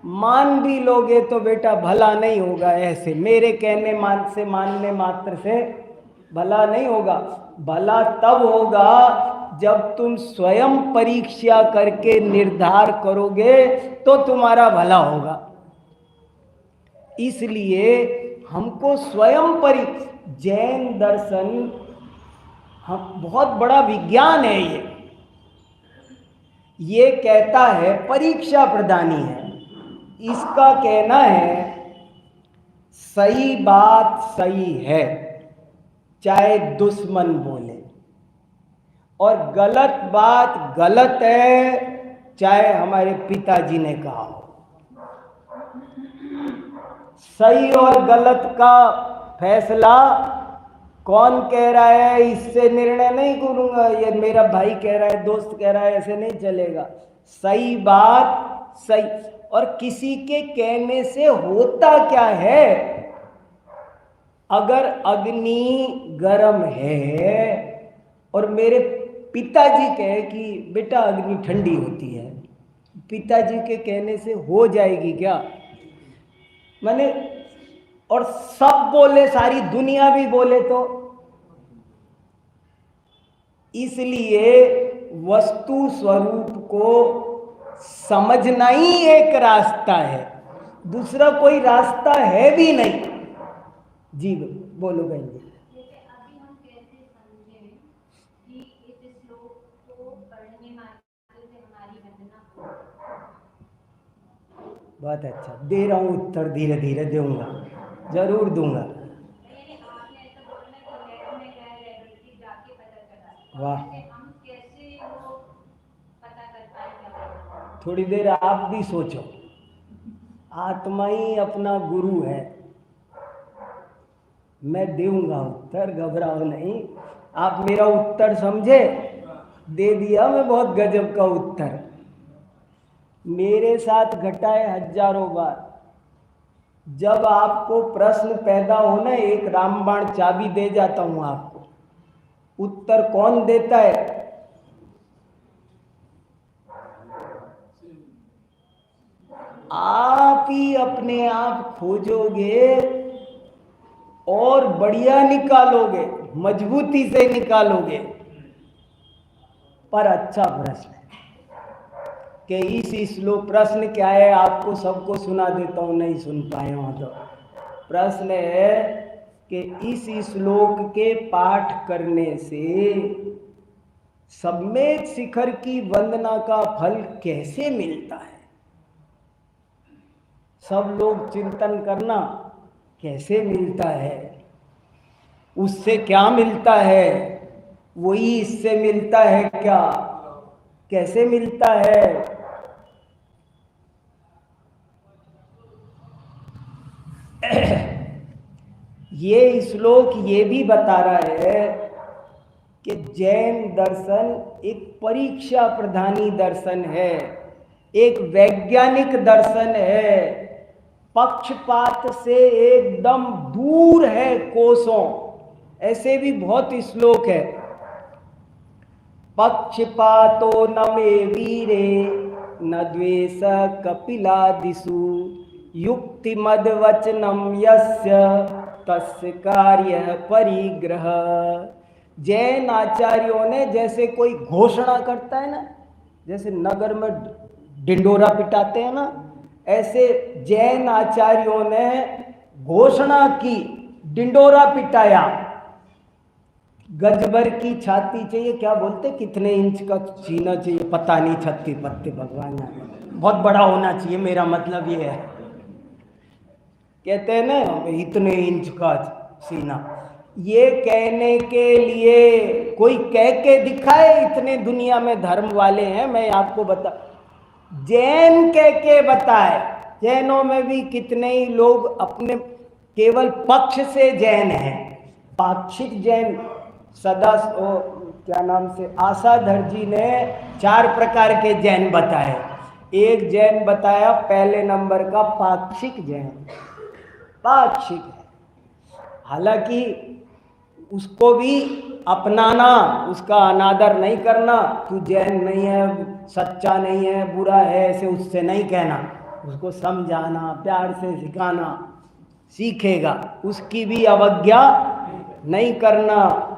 मान भी लोगे तो बेटा भला नहीं होगा, ऐसे मेरे कहने से मानने मात्र से भला नहीं होगा। भला तब होगा जब तुम स्वयं परीक्षा करके निर्धार करोगे तो तुम्हारा भला होगा। इसलिए हमको स्वयं जैन दर्शन हम बहुत बड़ा विज्ञान है। ये कहता है परीक्षा प्रदानी है। इसका कहना है सही बात सही है, चाहे दुश्मन बोले, और गलत बात गलत है, चाहे हमारे पिताजी ने कहा हो। सही और गलत का फैसला कौन कह रहा है इससे निर्णय नहीं करूंगा, ये मेरा भाई कह रहा है, दोस्त कह रहा है, ऐसे नहीं चलेगा। सही बात सही, और किसी के कहने से होता क्या है? अगर अग्नि गर्म है और मेरे पिताजी कहे कि बेटा अग्नि ठंडी होती है, पिताजी के कहने से हो जाएगी क्या? मैंने, और सब बोले, सारी दुनिया भी बोले तो? इसलिए वस्तु स्वरूप को समझना ही एक रास्ता है, दूसरा कोई रास्ता है भी नहीं। जी बोलो बहन जी। बहुत अच्छा, दे रहा हूँ उत्तर, धीरे धीरे दूंगा, जरूर दूंगा। वाह, थोड़ी देर आप भी सोचो। आत्मा ही अपना गुरु है। मैं दूंगा उत्तर, घबराओ नहीं। आप मेरा उत्तर समझे? दे दिया मैं बहुत गजब का उत्तर। मेरे साथ घटा है हजारों बार। जब आपको प्रश्न पैदा हो ना, एक रामबाण चाबी दे जाता हूं आपको। उत्तर कौन देता है? आप ही अपने आप खोजोगे और बढ़िया निकालोगे, मजबूती से निकालोगे। पर अच्छा प्रश्न है कि इस श्लोक, प्रश्न क्या है आपको सबको सुना देता हूँ, नहीं सुन पाए हो तो। प्रश्न है कि इस श्लोक के पाठ करने से सम्यक शिखर की वंदना का फल कैसे मिलता है। सब लोग चिंतन करना, कैसे मिलता है, उससे क्या मिलता है, वही इससे मिलता है क्या, कैसे मिलता है। ये श्लोक ये भी बता रहा है कि जैन दर्शन एक परीक्षा प्रधानी दर्शन है, एक वैज्ञानिक दर्शन है, पक्षपात से एकदम दूर है कोसों। ऐसे भी बहुत श्लोक है। पक्षपातो न मे वीरे न द्वेष कपिलादिषु युक्तिमद्वचनम यस्य तस्य कार्य परिग्रह। जैन आचार्यों ने जैसे कोई घोषणा करता है ना, जैसे नगर में डिंडोरा पिटाते हैं ना, ऐसे जैन आचार्यों ने घोषणा की, डिंडोरा पिटाया। गजबर की छाती चाहिए, क्या बोलते, कितने इंच का सीना चाहिए पता नहीं, छत्ती पत्ती भगवान जाने, बहुत बड़ा होना चाहिए, मेरा मतलब ये है। कहते हैं ना इतने इंच का सीना, ये कहने के लिए कोई कह के दिखाए। इतने दुनिया में धर्म वाले हैं, मैं आपको बता, जैन कह के बताए। जैनों में भी कितने ही लोग अपने केवल पक्ष से जैन हैं, पाक्षिक जैन। सदा क्या नाम से आसाधर जी ने 4 प्रकार के जैन बताए। एक जैन बताया पहले नंबर का पाक्षिक जैन, पाक्षिक है, हालांकि उसको भी अपनाना, उसका अनादर नहीं करना। तू जैन नहीं है, सच्चा नहीं है, बुरा है, ऐसे उससे नहीं कहना, उसको समझाना, प्यार से सिखाना, सीखेगा। उसकी भी अवज्ञा नहीं करना।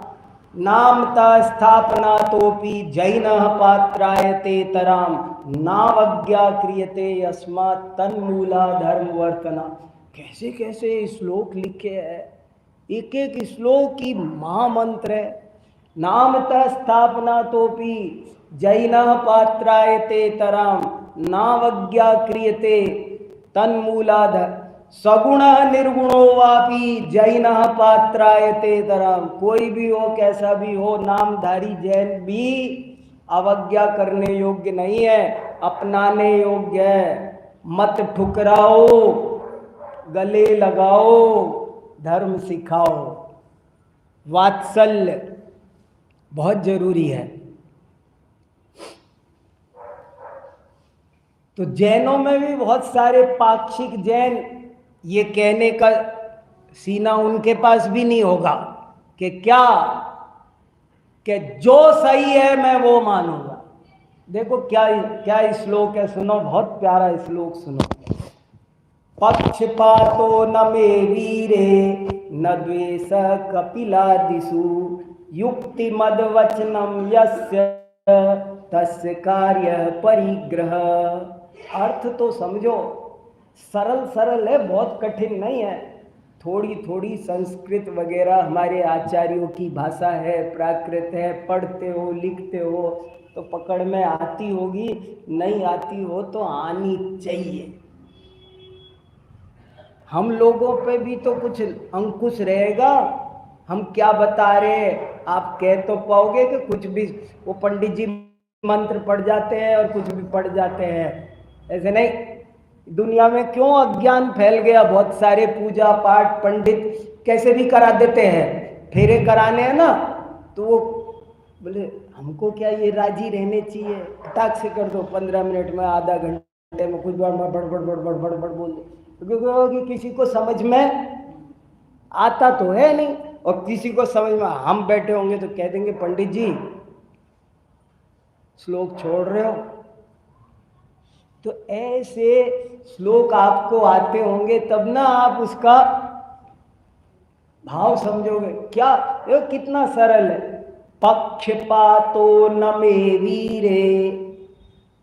नामता स्थापना तोपि जैन पात्रायते तराम नावज्ञा क्रियते यस्मात् तन्मूला धर्मवर्तना। कैसे कैसे श्लोक लिखे हैं, एक एक श्लोक की महामंत्र है। नामता स्थापना तोपि जैन पात्रायते तराम नावज्ञा क्रियते तन्मूलाधर सगुण निर्गुणो वापि जैन पात्रायते तराम। कोई भी हो, कैसा भी हो, नामधारी जैन भी अवज्ञा करने योग्य नहीं है, अपनाने योग्य है। मत ठुकराओ, गले लगाओ, धर्म सिखाओ। वात्सल्य बहुत जरूरी है। तो जैनों में भी बहुत सारे पाक्षिक जैन, ये कहने का सीना उनके पास भी नहीं होगा कि क्या, कि जो सही है मैं वो मानूंगा। देखो क्या क्या श्लोक है, सुनो, बहुत प्यारा श्लोक सुनो। पक्षपातो न मे वीरे न द्वेष कपिलादिषु युक्तिमद्वचनम यस्य तस्य कार्य परिग्रह। अर्थ तो समझो, सरल सरल है, बहुत कठिन नहीं है। थोड़ी थोड़ी संस्कृत वगैरह हमारे आचार्यों की भाषा है, प्राकृत है, पढ़ते हो लिखते हो तो पकड़ में आती होगी, नहीं आती हो तो आनी चाहिए। हम लोगों पे भी तो कुछ अंकुश रहेगा, हम क्या बता रहे आप कह तो पाओगे कि कुछ भी वो पंडित जी मंत्र पढ़ जाते हैं और कुछ भी पढ़ जाते हैं, ऐसे नहीं। दुनिया में क्यों अज्ञान फैल गया, बहुत सारे पूजा पाठ पंडित कैसे भी करा देते हैं, फेरे कराने हैं ना, तो वो बोले हमको क्या ये राजी रहने चाहिए, फटाक से कर दो, 15 मिनट में, आधा घंटे में कुछ बड़ बोल दो, क्योंकि किसी को समझ में आता तो है नहीं, और किसी को समझ में, हम बैठे होंगे तो कह देंगे पंडित जी श्लोक छोड़ रहे हो। तो ऐसे श्लोक आपको आते होंगे तब ना आप उसका भाव समझोगे। क्या ये कितना सरल है, पक्षपातो न मे वीरे,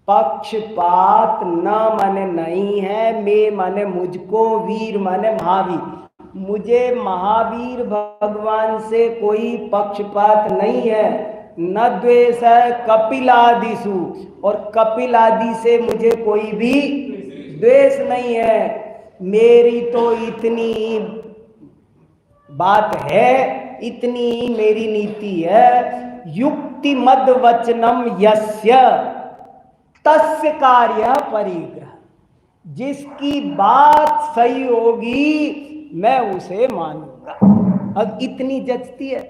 पक्षपात न माने नहीं है, मे माने मुझको, वीर माने महावीर। मुझे महावीर भगवान से कोई पक्षपात नहीं है। न द्वेष है कपिलादिषु, और कपिल आदि से मुझे कोई भी द्वेष नहीं है। मेरी तो इतनी बात है, इतनी मेरी नीति है, युक्ति मद वचनम यस्य तस्य कार्य परिग्रह। जिसकी बात सही होगी मैं उसे मानूंगा। अब इतनी जचती है,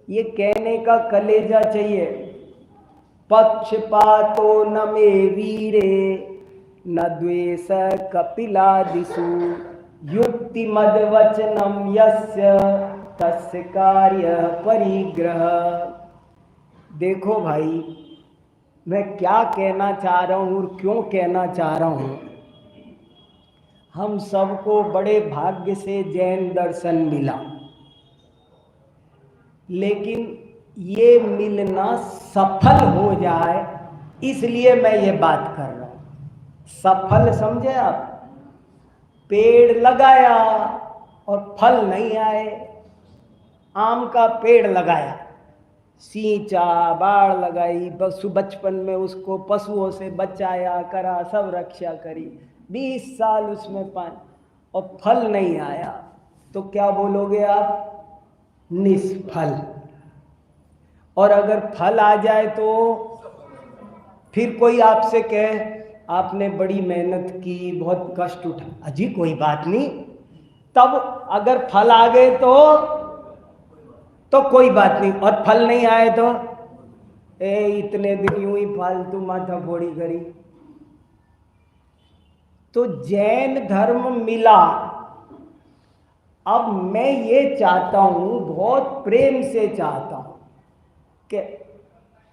ये कहने का कलेजा चाहिए। पक्षपातो न मे वीरे, न द्वेष कपिलादिषु, युक्ति मद वचनम यस्य तस्य कार्य परिग्रह। देखो भाई, मैं क्या कहना चाह रहा हूँ और क्यों कहना चाह रहा हूँ। हम सबको बड़े भाग्य से जैन दर्शन मिला, लेकिन ये मिलना सफल हो जाए इसलिए मैं ये बात कर रहा हूँ। सफल समझे आप? पेड़ लगाया और फल नहीं आए। आम का पेड़ लगाया, सींचा, बाढ़ लगाई, बचपन में उसको पशुओं से बचाया करा, सब रक्षा करी, 20 साल उसमें पानी, और फल नहीं आया, तो क्या बोलोगे आप? निष्फल। और अगर फल आ जाए तो फिर कोई आपसे कहे आपने बड़ी मेहनत की, बहुत कष्ट उठा, अजी कोई बात नहीं। तब अगर फल आ गए तो कोई बात नहीं, और फल नहीं आए तो इतने दिन यूं ही फालतू माथा फोड़ी करी। तो जैन धर्म मिला। अब मैं ये चाहता हूं, बहुत प्रेम से चाहता हूं कि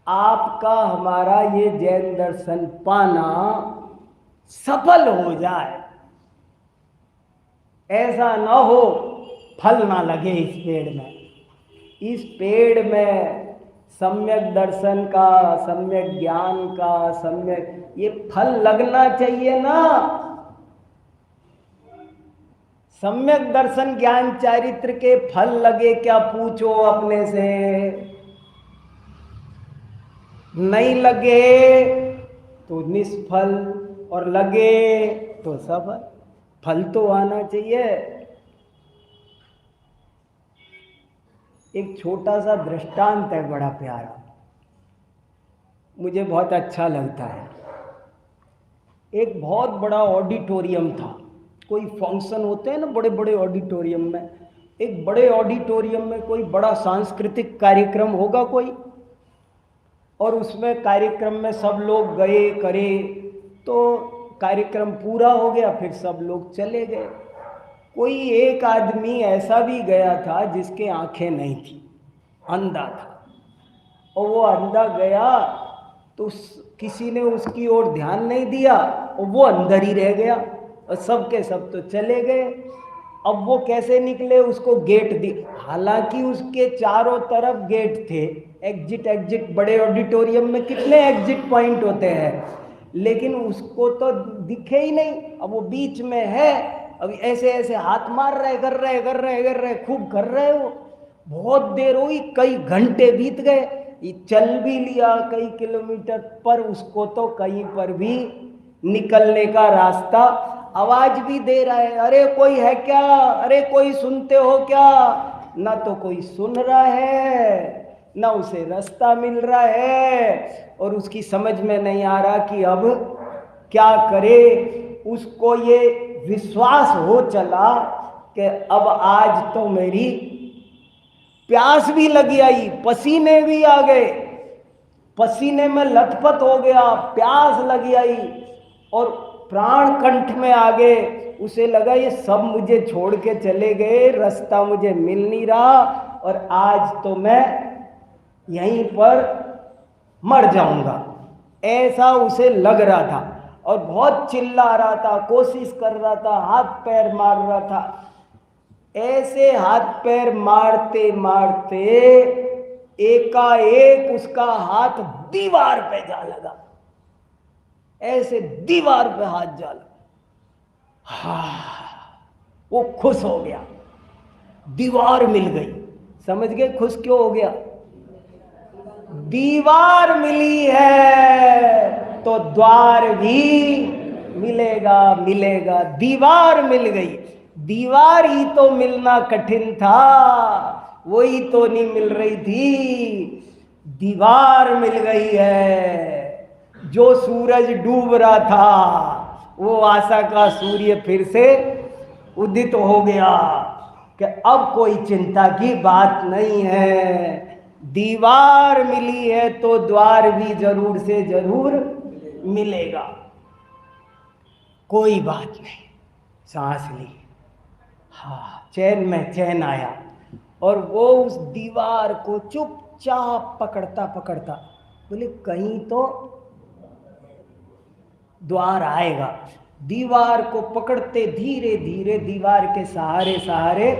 आपका हमारा ये जैन दर्शन पाना सफल हो जाए। ऐसा ना हो फल ना लगे इस पेड़ में। इस पेड़ में सम्यक दर्शन का, सम्यक ज्ञान का, सम्यक ये फल लगना चाहिए ना। सम्यक दर्शन ज्ञान चारित्र के फल लगे क्या, पूछो अपने से। नहीं लगे तो निष्फल, और लगे तो सफल। फल तो आना चाहिए। एक छोटा सा दृष्टांत है, बड़ा प्यारा, मुझे बहुत अच्छा लगता है। एक बहुत बड़ा ऑडिटोरियम था। कोई फंक्शन होते हैं ना बड़े बड़े ऑडिटोरियम में, एक बड़े ऑडिटोरियम में कोई बड़ा सांस्कृतिक कार्यक्रम होगा कोई, और उसमें कार्यक्रम में सब लोग गए करे, तो कार्यक्रम पूरा हो गया, फिर सब लोग चले गए। कोई एक आदमी ऐसा भी गया था जिसके आंखें नहीं थी, अंधा था, और वो अंधा गया तो किसी ने उसकी ओर ध्यान नहीं दिया और वो अंदर ही रह गया, और सब के सब तो चले गए। अब वो कैसे निकले? उसको गेट दी, हालांकि उसके चारों तरफ गेट थे, एग्जिट एग्जिट, बड़े ऑडिटोरियम में कितने एग्जिट पॉइंट होते हैं, लेकिन उसको तो दिखे ही नहीं। अब वो बीच में है, अब ऐसे ऐसे हाथ मार रहे, कर रहे, खूब कर रहे हो। बहुत देर हुई, कई घंटे बीत गए, ये चल भी लिया कई किलोमीटर, पर उसको तो कहीं पर भी निकलने का रास्ता, आवाज भी दे रहा है, अरे कोई है क्या, अरे कोई सुनते हो क्या? ना तो कोई सुन रहा है, ना उसे रास्ता मिल रहा है, और उसकी समझ में नहीं आ रहा कि अब क्या करे। उसको ये विश्वास हो चला कि अब आज तो मेरी प्यास भी लगी आई, पसीने भी आ गए, पसीने में लथपथ हो गया, प्यास लगी आई और प्राण कंठ में आ गए। उसे लगा ये सब मुझे छोड़ के चले गए, रास्ता मुझे मिल नहीं रहा, और आज तो मैं यहीं पर मर जाऊंगा, ऐसा उसे लग रहा था। और बहुत चिल्ला रहा था, कोशिश कर रहा था, हाथ पैर मार रहा था। ऐसे हाथ पैर मारते मारते एकाएक उसका हाथ दीवार पे जा लगा, ऐसे दीवार पे हाथ जा लगा। वो खुश हो गया, दीवार मिल गई। समझ गए खुश क्यों हो गया? दीवार मिली है तो द्वार भी मिलेगा, मिलेगा। दीवार मिल गई, दीवार ही तो मिलना कठिन था, वही तो नहीं मिल रही थी। दीवार मिल गई है। जो सूरज डूब रहा था वो आशा का सूर्य फिर से उदित हो गया कि अब कोई चिंता की बात नहीं है। दीवार मिली है तो द्वार भी जरूर से जरूर मिलेगा। कोई बात नहीं, सांस ली, हाँ, चैन में चैन आया। और वो उस दीवार को चुपचाप पकड़ता पकड़ता बोले कहीं तो द्वार आएगा। दीवार को पकड़ते धीरे धीरे दीवार के सहारे सहारे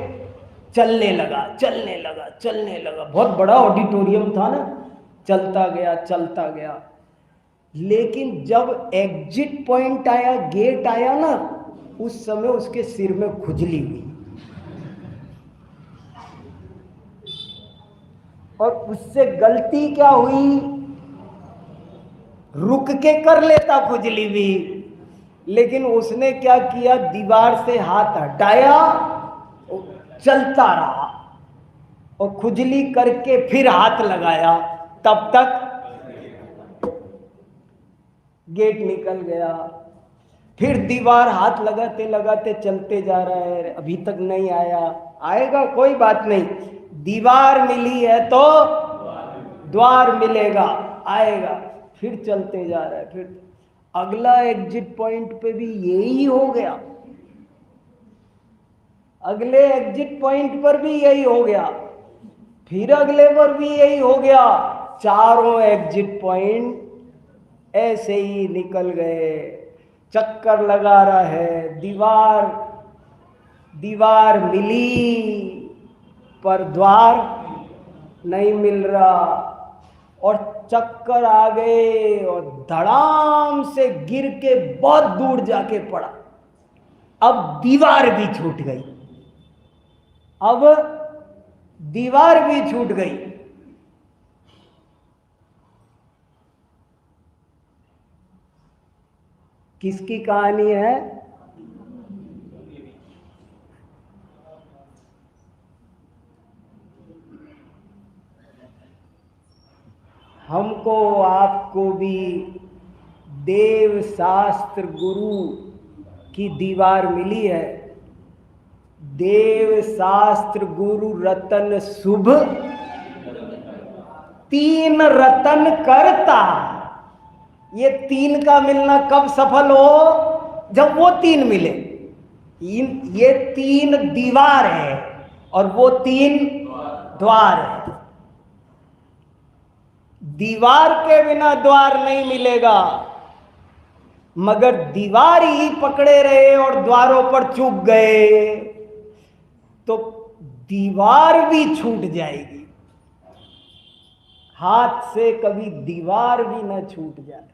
चलने लगा, चलने लगा, चलने लगा। बहुत बड़ा ऑडिटोरियम था ना, चलता गया, चलता गया। लेकिन जब एग्जिट पॉइंट आया, गेट आया ना, उस समय उसके सिर में खुजली हुई और उससे गलती क्या हुई, रुक के कर लेता खुजली भी, लेकिन उसने क्या किया, दीवार से हाथ हटाया, चलता रहा और खुजली करके फिर हाथ लगाया। तब तक गेट निकल गया। फिर दीवार हाथ लगाते लगाते चलते जा रहा है, अभी तक नहीं आया। आएगा, कोई बात नहीं, दीवार मिली है तो द्वार मिलेगा, आएगा। फिर चलते जा रहा है। फिर अगला एग्जिट पॉइंट पे भी यही हो गया, अगले एग्जिट पॉइंट पर भी यही हो गया, फिर अगले पर भी यही हो गया। चारों एग्जिट पॉइंट ऐसे ही निकल गए। चक्कर लगा रहा है, दीवार मिली पर द्वार नहीं मिल रहा। और चक्कर आ गए और धड़ाम से गिर के बहुत दूर जाके पड़ा। अब दीवार भी छूट गई, अब दीवार भी छूट गई। किसकी कहानी है? हमको आपको भी देव शास्त्र गुरु की दीवार मिली है। देव शास्त्र गुरु रतन शुभ, तीन रतन करता। ये तीन का मिलना कब सफल हो? जब वो तीन मिले। ये तीन दीवार है और वो तीन द्वार है। दीवार के बिना द्वार नहीं मिलेगा, मगर दीवार ही पकड़े रहे और द्वारों पर चूक गए तो दीवार भी छूट जाएगी। हाथ से कभी दीवार भी न छूट जाए।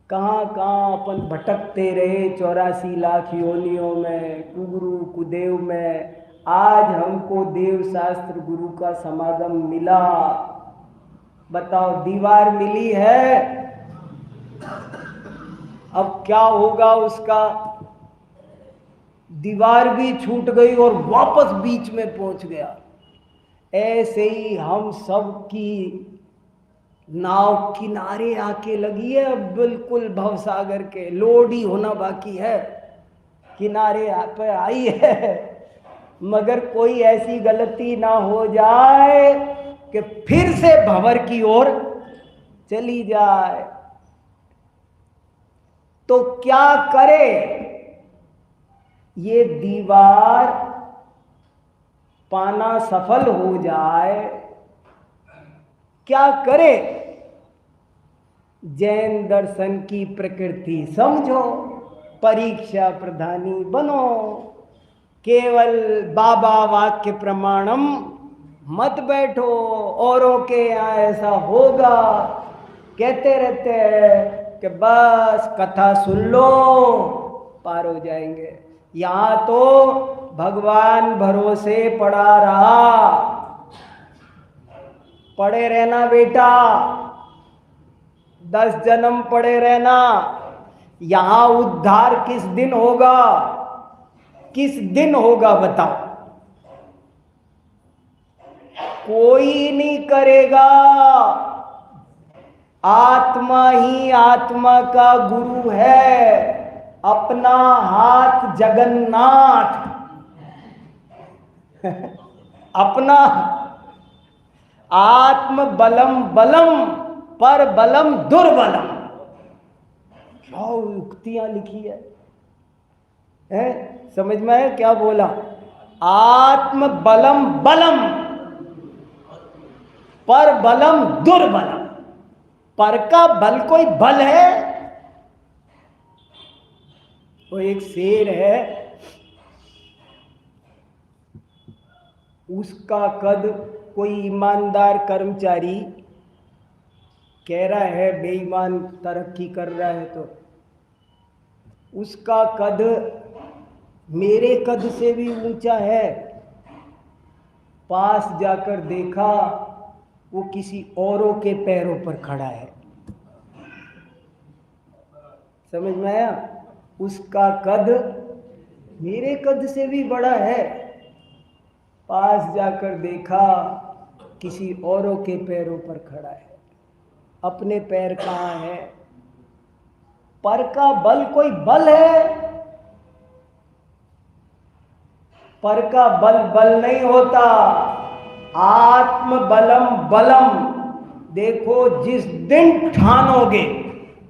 कहाँ कहाँ अपन भटकते रहे 84 लाख योनियों में, कुगुरु कुदेव में। आज हमको देव शास्त्र गुरु का समागम मिला। बताओ, दीवार मिली है, अब क्या होगा उसका? दीवार भी छूट गई और वापस बीच में पहुंच गया। ऐसे ही हम सब की नाव किनारे आके लगी है, अब बिल्कुल भवसागर के, लोड ही होना बाकी है, किनारे पे आई है। मगर कोई ऐसी गलती ना हो जाए कि फिर से भंवर की ओर चली जाए। तो क्या करे? ये दीवार पाना सफल हो जाए, क्या करे? जैन दर्शन की प्रकृति समझो, परीक्षा प्रधानी बनो, केवल बाबा वाक्य प्रमाणम मत बैठो, औरों के यहाँ ऐसा होगा, कहते रहते हैं कि बस कथा सुन लो पार हो जाएंगे। यहाँ तो भगवान भरोसे पड़ा रहा, पड़े रहना बेटा, 10 जन्म पड़े रहना। यहाँ उद्धार किस दिन होगा, किस दिन होगा बताओ? कोई नहीं करेगा, आत्मा ही आत्मा का गुरु है। अपना हाथ जगन्नाथ अपना आत्म बलम बलम पर बलम दुर्बलम। क्या युक्तियां लिखी है? समझ में है क्या बोला? आत्म बलम बलम पर बलम दुर्बलम। पर का बल कोई बल है? वो एक शेर है, उसका कद कोई ईमानदार कर्मचारी कह रहा है बेईमान तरक्की कर रहा है, तो उसका कद मेरे कद से भी ऊंचा है। पास जाकर देखा वो किसी औरों के पैरों पर खड़ा है। समझ में आया? उसका कद मेरे कद से भी बड़ा है, पास जाकर देखा किसी औरों के पैरों पर खड़ा है। अपने पैर कहाँ है? पर का बल कोई बल है? पर का बल बल नहीं होता, आत्म बलम बलम। देखो जिस दिन ठानोगे,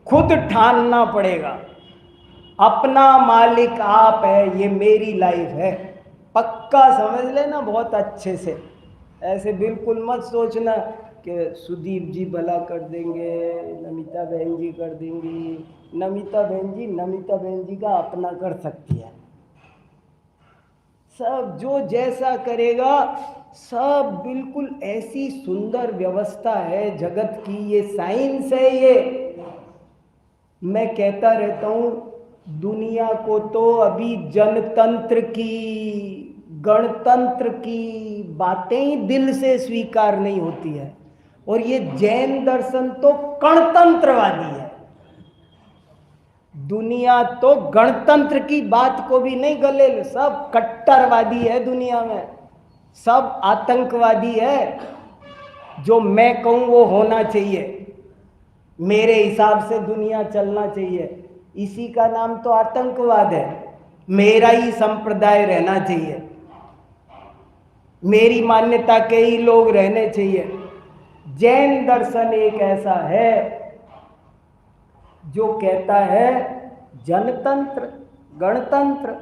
खुद ठानना पड़ेगा, अपना मालिक आप है, ये मेरी लाइफ है, पक्का समझ लेना बहुत अच्छे से। ऐसे बिल्कुल मत सोचना कि सुदीप जी भला कर देंगे, नमिता बहन जी कर देंगी। नमिता बहन जी का अपना कर सकती है। सब जो जैसा करेगा, सब बिल्कुल ऐसी सुंदर व्यवस्था है जगत की। ये साइंस है। ये मैं कहता रहता हूँ, दुनिया को तो अभी जनतंत्र की, गणतंत्र की बातें ही दिल से स्वीकार नहीं होती है। और ये जैन दर्शन तो गणतंत्रवादी है। दुनिया तो गणतंत्र की बात को भी नहीं गले, सब कट्टरवादी है दुनिया में, सब आतंकवादी है। जो मैं कहूँ वो होना चाहिए, मेरे हिसाब से दुनिया चलना चाहिए, इसी का नाम तो आतंकवाद है। मेरा ही संप्रदाय रहना चाहिए, मेरी मान्यता के ही लोग रहने चाहिए। जैन दर्शन एक ऐसा है जो कहता है जनतंत्र, गणतंत्र।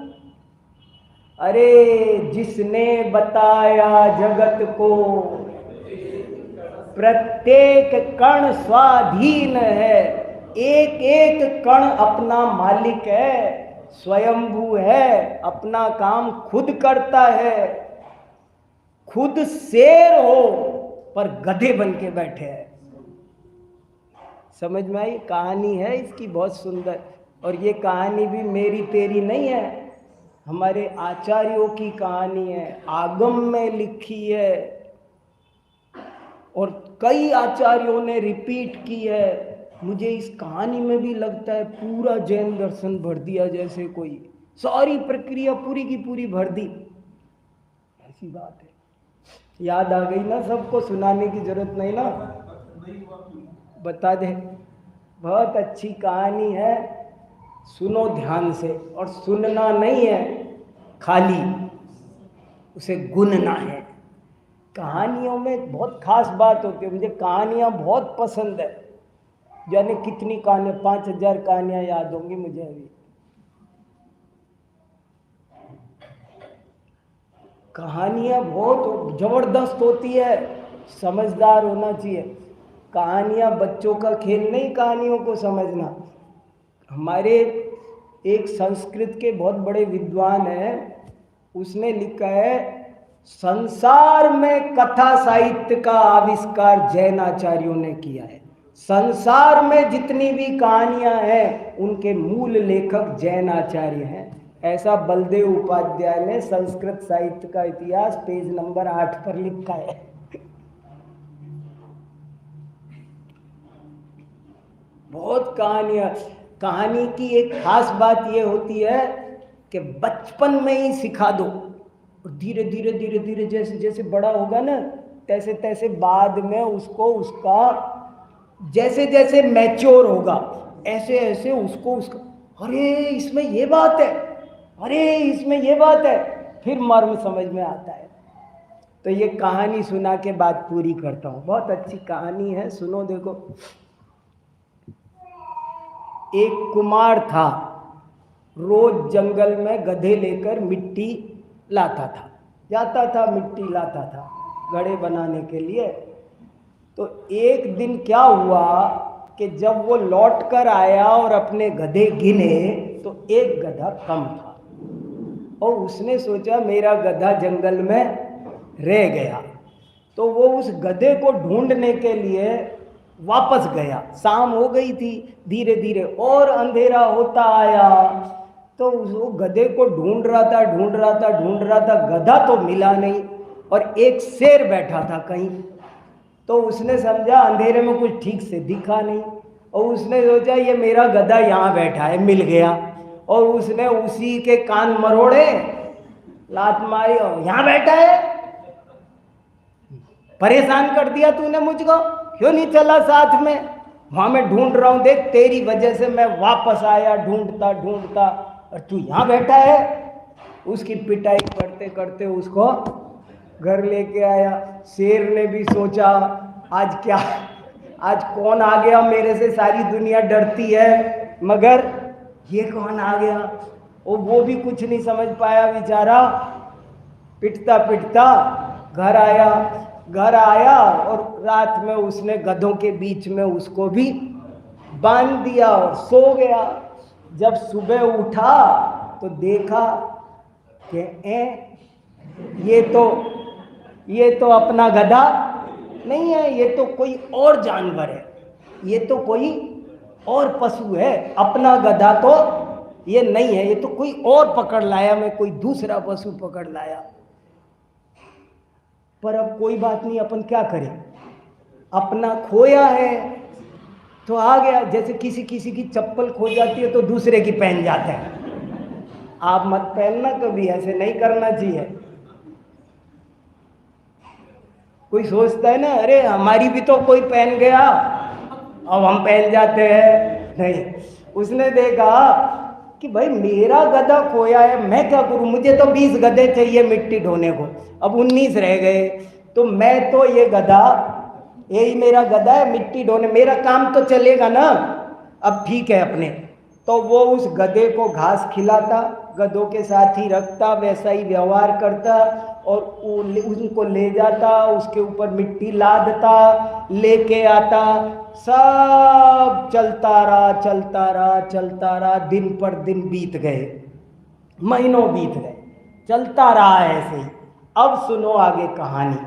अरे जिसने बताया जगत को प्रत्येक कण स्वाधीन है, एक एक कण अपना मालिक है, स्वयंभू है, अपना काम खुद करता है। खुद शेर हो पर गधे बन के बैठे हैं। समझ में आई? कहानी है इसकी बहुत सुंदर। और ये कहानी भी मेरी तेरी नहीं है, हमारे आचार्यों की कहानी है, आगम में लिखी है और कई आचार्यों ने रिपीट की है। मुझे इस कहानी में भी लगता है पूरा जैन दर्शन भर दिया, जैसे कोई सारी प्रक्रिया पूरी की पूरी भर दी। ऐसी बात है। याद आ गई ना? सबको सुनाने की जरूरत नहीं ना, बता दे। बहुत अच्छी कहानी है, सुनो ध्यान से। और सुनना नहीं है खाली, उसे गुनना है। कहानियों में बहुत खास बात होती है। मुझे कहानियाँ बहुत पसंद है। जाने कितनी कहानियाँ, 5000 कहानियाँ याद होंगी मुझे अभी। कहानियाँ बहुत ज़बरदस्त होती है, समझदार होना चाहिए। कहानियाँ बच्चों का खेल नहीं, कहानियों को समझना। हमारे एक संस्कृत के बहुत बड़े विद्वान हैं, उसने लिखा है संसार में कथा साहित्य का आविष्कार जैन आचार्यों ने किया है। संसार में जितनी भी कहानियां हैं उनके मूल लेखक जैन आचार्य हैं। ऐसा बलदेव उपाध्याय ने संस्कृत साहित्य का इतिहास पेज नंबर 8 पर लिखा है। बहुत कहानियां। कहानी की एक खास बात यह होती है कि बचपन में ही सिखा दो और धीरे धीरे धीरे धीरे जैसे जैसे बड़ा होगा ना तैसे तैसे बाद में उसको उसका जैसे जैसे मैच्योर होगा ऐसे ऐसे उसको उसका अरे इसमें ये बात है, अरे इसमें ये बात है, फिर मर्म समझ में आता है। तो ये कहानी सुना के बात पूरी करता हूँ। बहुत अच्छी कहानी है, सुनो। देखो, एक कुमार था, रोज जंगल में गधे लेकर मिट्टी लाता था, जाता था, मिट्टी लाता था घड़े बनाने के लिए। तो एक दिन क्या हुआ कि जब वो लौट कर आया और अपने गधे गिने तो एक गधा कम था और उसने सोचा मेरा गधा जंगल में रह गया। तो वो उस गधे को ढूंढने के लिए वापस गया। शाम हो गई थी, धीरे धीरे और अंधेरा होता आया। तो वो गधे को ढूंढ रहा था, गधा तो मिला नहीं और एक शेर बैठा था कहीं। तो उसने समझा अंधेरे में कुछ ठीक से दिखा नहीं और उसने सोचा ये मेरा गधा यहाँ बैठा है, मिल गया। और उसने उसी के कान मरोड़े, लात मारी और यहाँ बैठा है, परेशान कर दिया तूने मुझको, क्यों नहीं चला साथ में? वहां मैं ढूंढ रहा हूं, देख तेरी वजह से मैं वापस आया ढूंढता ढूंढता और तू यहाँ बैठा है। उसकी पिटाई करते करते उसको घर लेके आया। शेर ने भी सोचा आज क्या, आज कौन आ गया मेरे से, सारी दुनिया डरती है मगर ये कौन आ गया। और वो भी कुछ नहीं समझ पाया बेचारा, पिटता पिटता घर आया और रात में उसने गधों के बीच में उसको भी बांध दिया और सो गया। जब सुबह उठा तो देखा कि ये तो अपना गधा नहीं है, ये तो कोई और जानवर है, ये तो कोई और पशु है, अपना गधा तो ये नहीं है, ये तो कोई और पकड़ लाया, मैं कोई दूसरा पशु पकड़ लाया। पर अब कोई बात नहीं, अपन क्या करें, अपना खोया है तो आ गया। जैसे किसी किसी की चप्पल खो जाती है तो दूसरे की पहन जाता है। आप मत पहनना कभी, ऐसे नहीं करना चाहिए। कोई सोचता है ना अरे हमारी भी तो कोई पहन गया, अब हम पहन जाते हैं। नहीं, उसने देखा कि भाई मेरा गधा खोया है, मैं क्या करूं, मुझे तो 20 गधे चाहिए मिट्टी ढोने को, अब 19 रह गए, तो मैं तो ये गधा, यही मेरा गधा है, मिट्टी ढोने मेरा काम तो चलेगा ना, अब ठीक है अपने। तो वो उस गधे को घास खिलाता, गधों के साथ ही रखता, वैसा ही व्यवहार करता और उनको ले जाता, उसके ऊपर मिट्टी लादता, लेके आता, सब चलता रहा। दिन पर दिन बीत गए, महीनों बीत गए, चलता रहा ऐसे ही। अब सुनो आगे कहानी।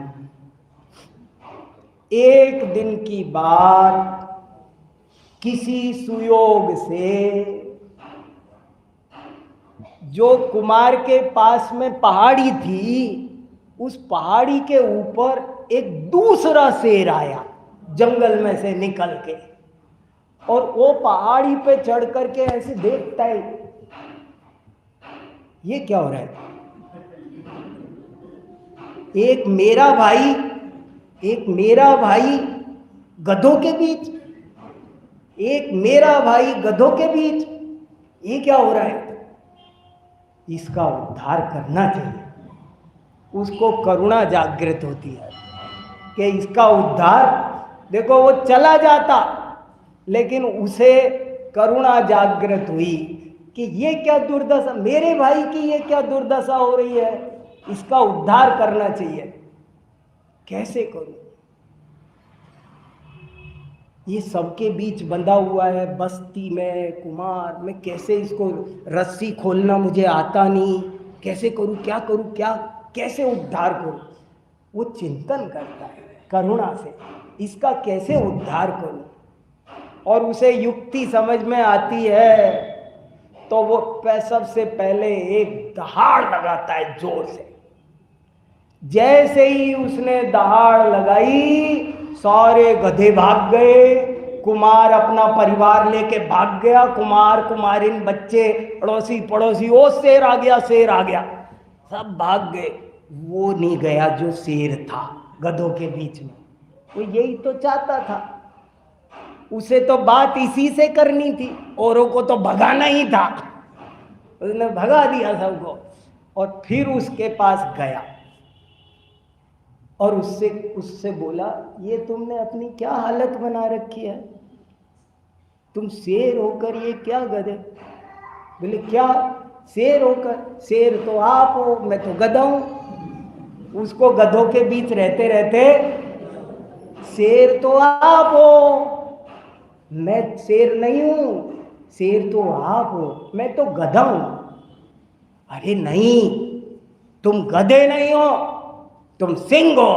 एक दिन की बात, किसी सुयोग से जो कुमार के पास में पहाड़ी थी, उस पहाड़ी के ऊपर एक दूसरा शेर आया जंगल में से निकल के, और वो पहाड़ी पे चढ़ करके ऐसे देखता है ये क्या हो रहा है। एक मेरा भाई गधों के बीच, एक मेरा भाई गधों के बीच, ये क्या हो रहा है, इसका उद्धार करना चाहिए। उसको करुणा जागृत होती है कि इसका उद्धार, देखो वो चला जाता लेकिन उसे करुणा जागृत हुई कि ये क्या दुर्दशा, मेरे भाई की ये क्या दुर्दशा हो रही है, इसका उद्धार करना चाहिए। कैसे करूं, ये सबके बीच बंधा हुआ है, बस्ती में कुमार, मैं कैसे इसको, रस्सी खोलना मुझे आता नहीं, कैसे करूं, क्या करूं, क्या कैसे उद्धार करूं, वो चिंतन करता है करुणा से, इसका कैसे उद्धार करूं, और उसे युक्ति समझ में आती है तो वो सबसे पहले एक दहाड़ लगाता है जोर से। जैसे ही उसने दहाड़ लगाई, सारे गधे भाग गए, कुमार अपना परिवार लेके भाग गया, कुमार कुमारिन बच्चे अड़ोसी पड़ोसी, ओ शेर आ गया शेर आ गया, सब भाग गए। वो नहीं गया जो शेर था गधों के बीच में, वो यही तो चाहता था, उसे तो बात इसी से करनी थी, औरों को तो भगाना ही था, उसने भगा दिया सबको। और फिर उसके पास गया और उससे बोला, ये तुमने अपनी क्या हालत बना रखी है, तुम शेर होकर ये क्या गधे। बोले क्या शेर होकर, शेर तो आप हो, मैं तो गधा हूं। उसको गधों के बीच रहते रहते, शेर तो आप हो, मैं शेर नहीं हूं, शेर तो आप हो, मैं तो गधा हूं। अरे नहीं, तुम गधे नहीं हो, तुम सिंह हो।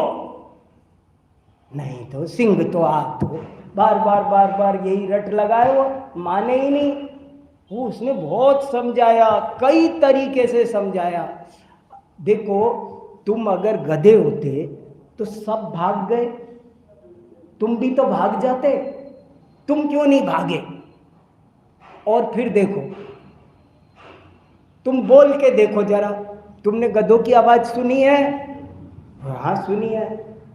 नहीं तो सिंह तो आप हो। बार बार बार बार यही रट लगाए, वो माने ही नहीं। वो उसने बहुत समझाया, कई तरीके से समझाया। देखो, तुम अगर गधे होते तो सब भाग गए, तुम भी तो भाग जाते, तुम क्यों नहीं भागे। और फिर देखो, तुम बोल के देखो जरा, तुमने गधों की आवाज सुनी है? हाँ सुनी है।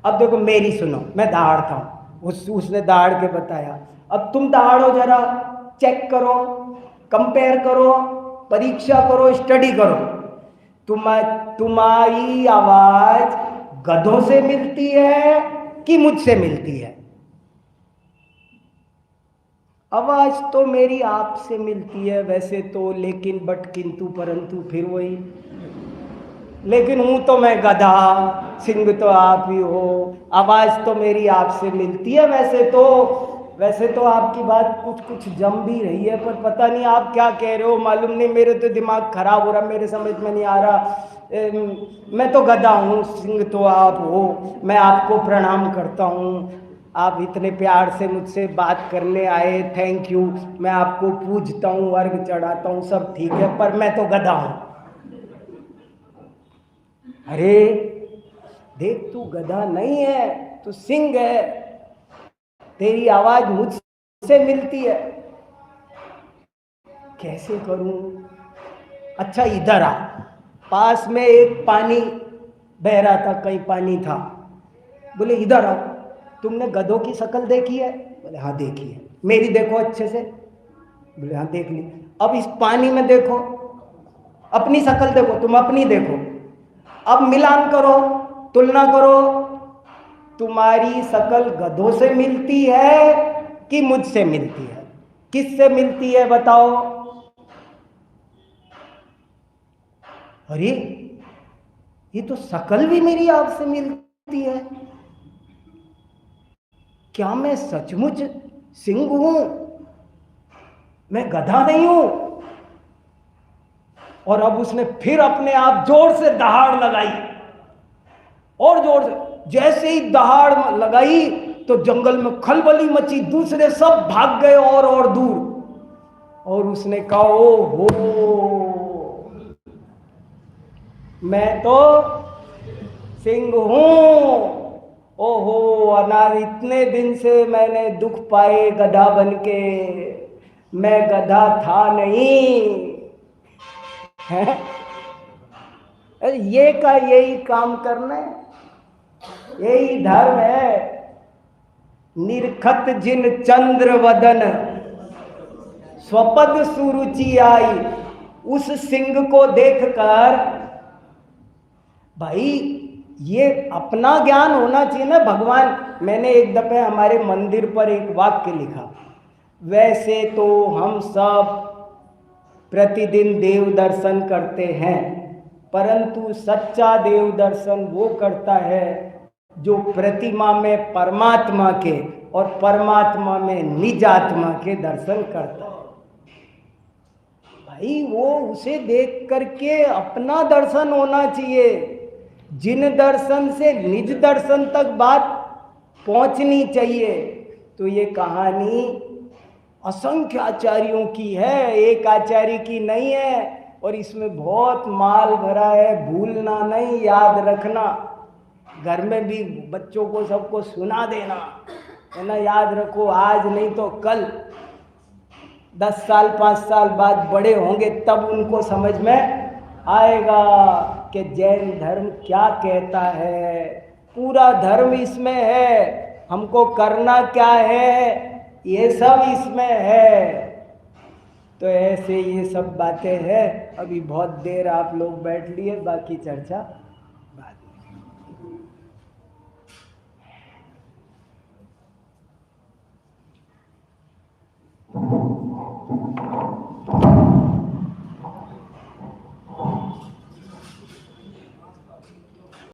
अब देखो मेरी सुनो, मैं दहाड़ता हूँ, उसने दहाड़ के बताया। अब तुम दहाड़ो जरा, चेक करो, कंपेयर करो, परीक्षा करो, स्टडी करो। तुम्हारी आवाज गधों से मिलती है कि मुझसे मिलती है? आवाज तो मेरी आपसे मिलती है वैसे तो, लेकिन बट किंतु परंतु फिर वही, लेकिन हूं तो मैं गधा, सिंह तो आप ही हो। आवाज तो मेरी आपसे मिलती है वैसे तो आपकी बात कुछ कुछ जम भी रही है, पर पता नहीं आप क्या कह रहे हो, मालूम नहीं, मेरे तो दिमाग खराब हो रहा, मेरे समझ में नहीं आ रहा। मैं तो गधा हूँ, सिंह तो आप हो, मैं आपको प्रणाम करता हूँ, आप इतने प्यार से मुझसे बात करने आए, थैंक यू, मैं आपको पूजता हूँ, अर्घ चढ़ाता हूँ, सब ठीक है, पर मैं तो गधा हूँ। अरे देख, तू गधा नहीं है, तू सिंह है, तेरी आवाज मुझसे मिलती है, कैसे करूं? अच्छा इधर आ, पास में एक पानी बह रहा था, कहीं पानी था। बोले इधर आओ, तुमने गधों की शक्ल देखी है? बोले हाँ देखी है। मेरी देखो अच्छे से। बोले हाँ देख ली। अब इस पानी में देखो, अपनी शक्ल देखो, तुम अपनी देखो, अब मिलान करो, तुलना करो, तुम्हारी शक्ल गधों से मिलती है कि मुझसे मिलती है? किससे मिलती है बताओ? अरे ये तो शक्ल भी मेरी आपसे मिलती है, क्या मैं सचमुच सिंह हूं, मैं गधा नहीं हूं? और अब उसने फिर अपने आप जोर से दहाड़ लगाई, और जोर से। जैसे ही दहाड़ लगाई तो जंगल में खलबली मची, दूसरे सब भाग गए और दूर। और उसने कहा, ओ हो, मैं तो सिंह हूं, ओहो अनार, इतने दिन से मैंने दुख पाए गधा बनके, मैं गधा था नहीं है? ये का यही काम करना है, यही धर्म है। निरखत जिन चंद्र वदन स्वपद सुरुचि आई, उस सिंह को देखकर भाई ये अपना ज्ञान होना चाहिए ना। भगवान, मैंने एक दफे हमारे मंदिर पर एक वाक्य लिखा, वैसे तो हम सब प्रतिदिन देव दर्शन करते हैं, परंतु सच्चा देव दर्शन वो करता है जो प्रतिमा में परमात्मा के और परमात्मा में निज आत्मा के दर्शन करता है। भाई वो उसे देख करके अपना दर्शन होना चाहिए, जिन दर्शन से निज दर्शन तक बात पहुंचनी चाहिए। तो ये कहानी असंख्य आचार्यों की है, एक आचार्य की नहीं है। और इसमें बहुत माल भरा है, भूलना नहीं, याद रखना। घर में भी बच्चों को सबको सुना देना है ना, याद रखो, आज नहीं तो कल 10 साल 5 साल बाद बड़े होंगे तब उनको समझ में आएगा कि जैन धर्म क्या कहता है। पूरा धर्म इसमें है, हमको करना क्या है ये सब इसमें है। तो ऐसे ये सब बातें हैं। अभी बहुत देर आप लोग बैठ लिए, बाकी चर्चा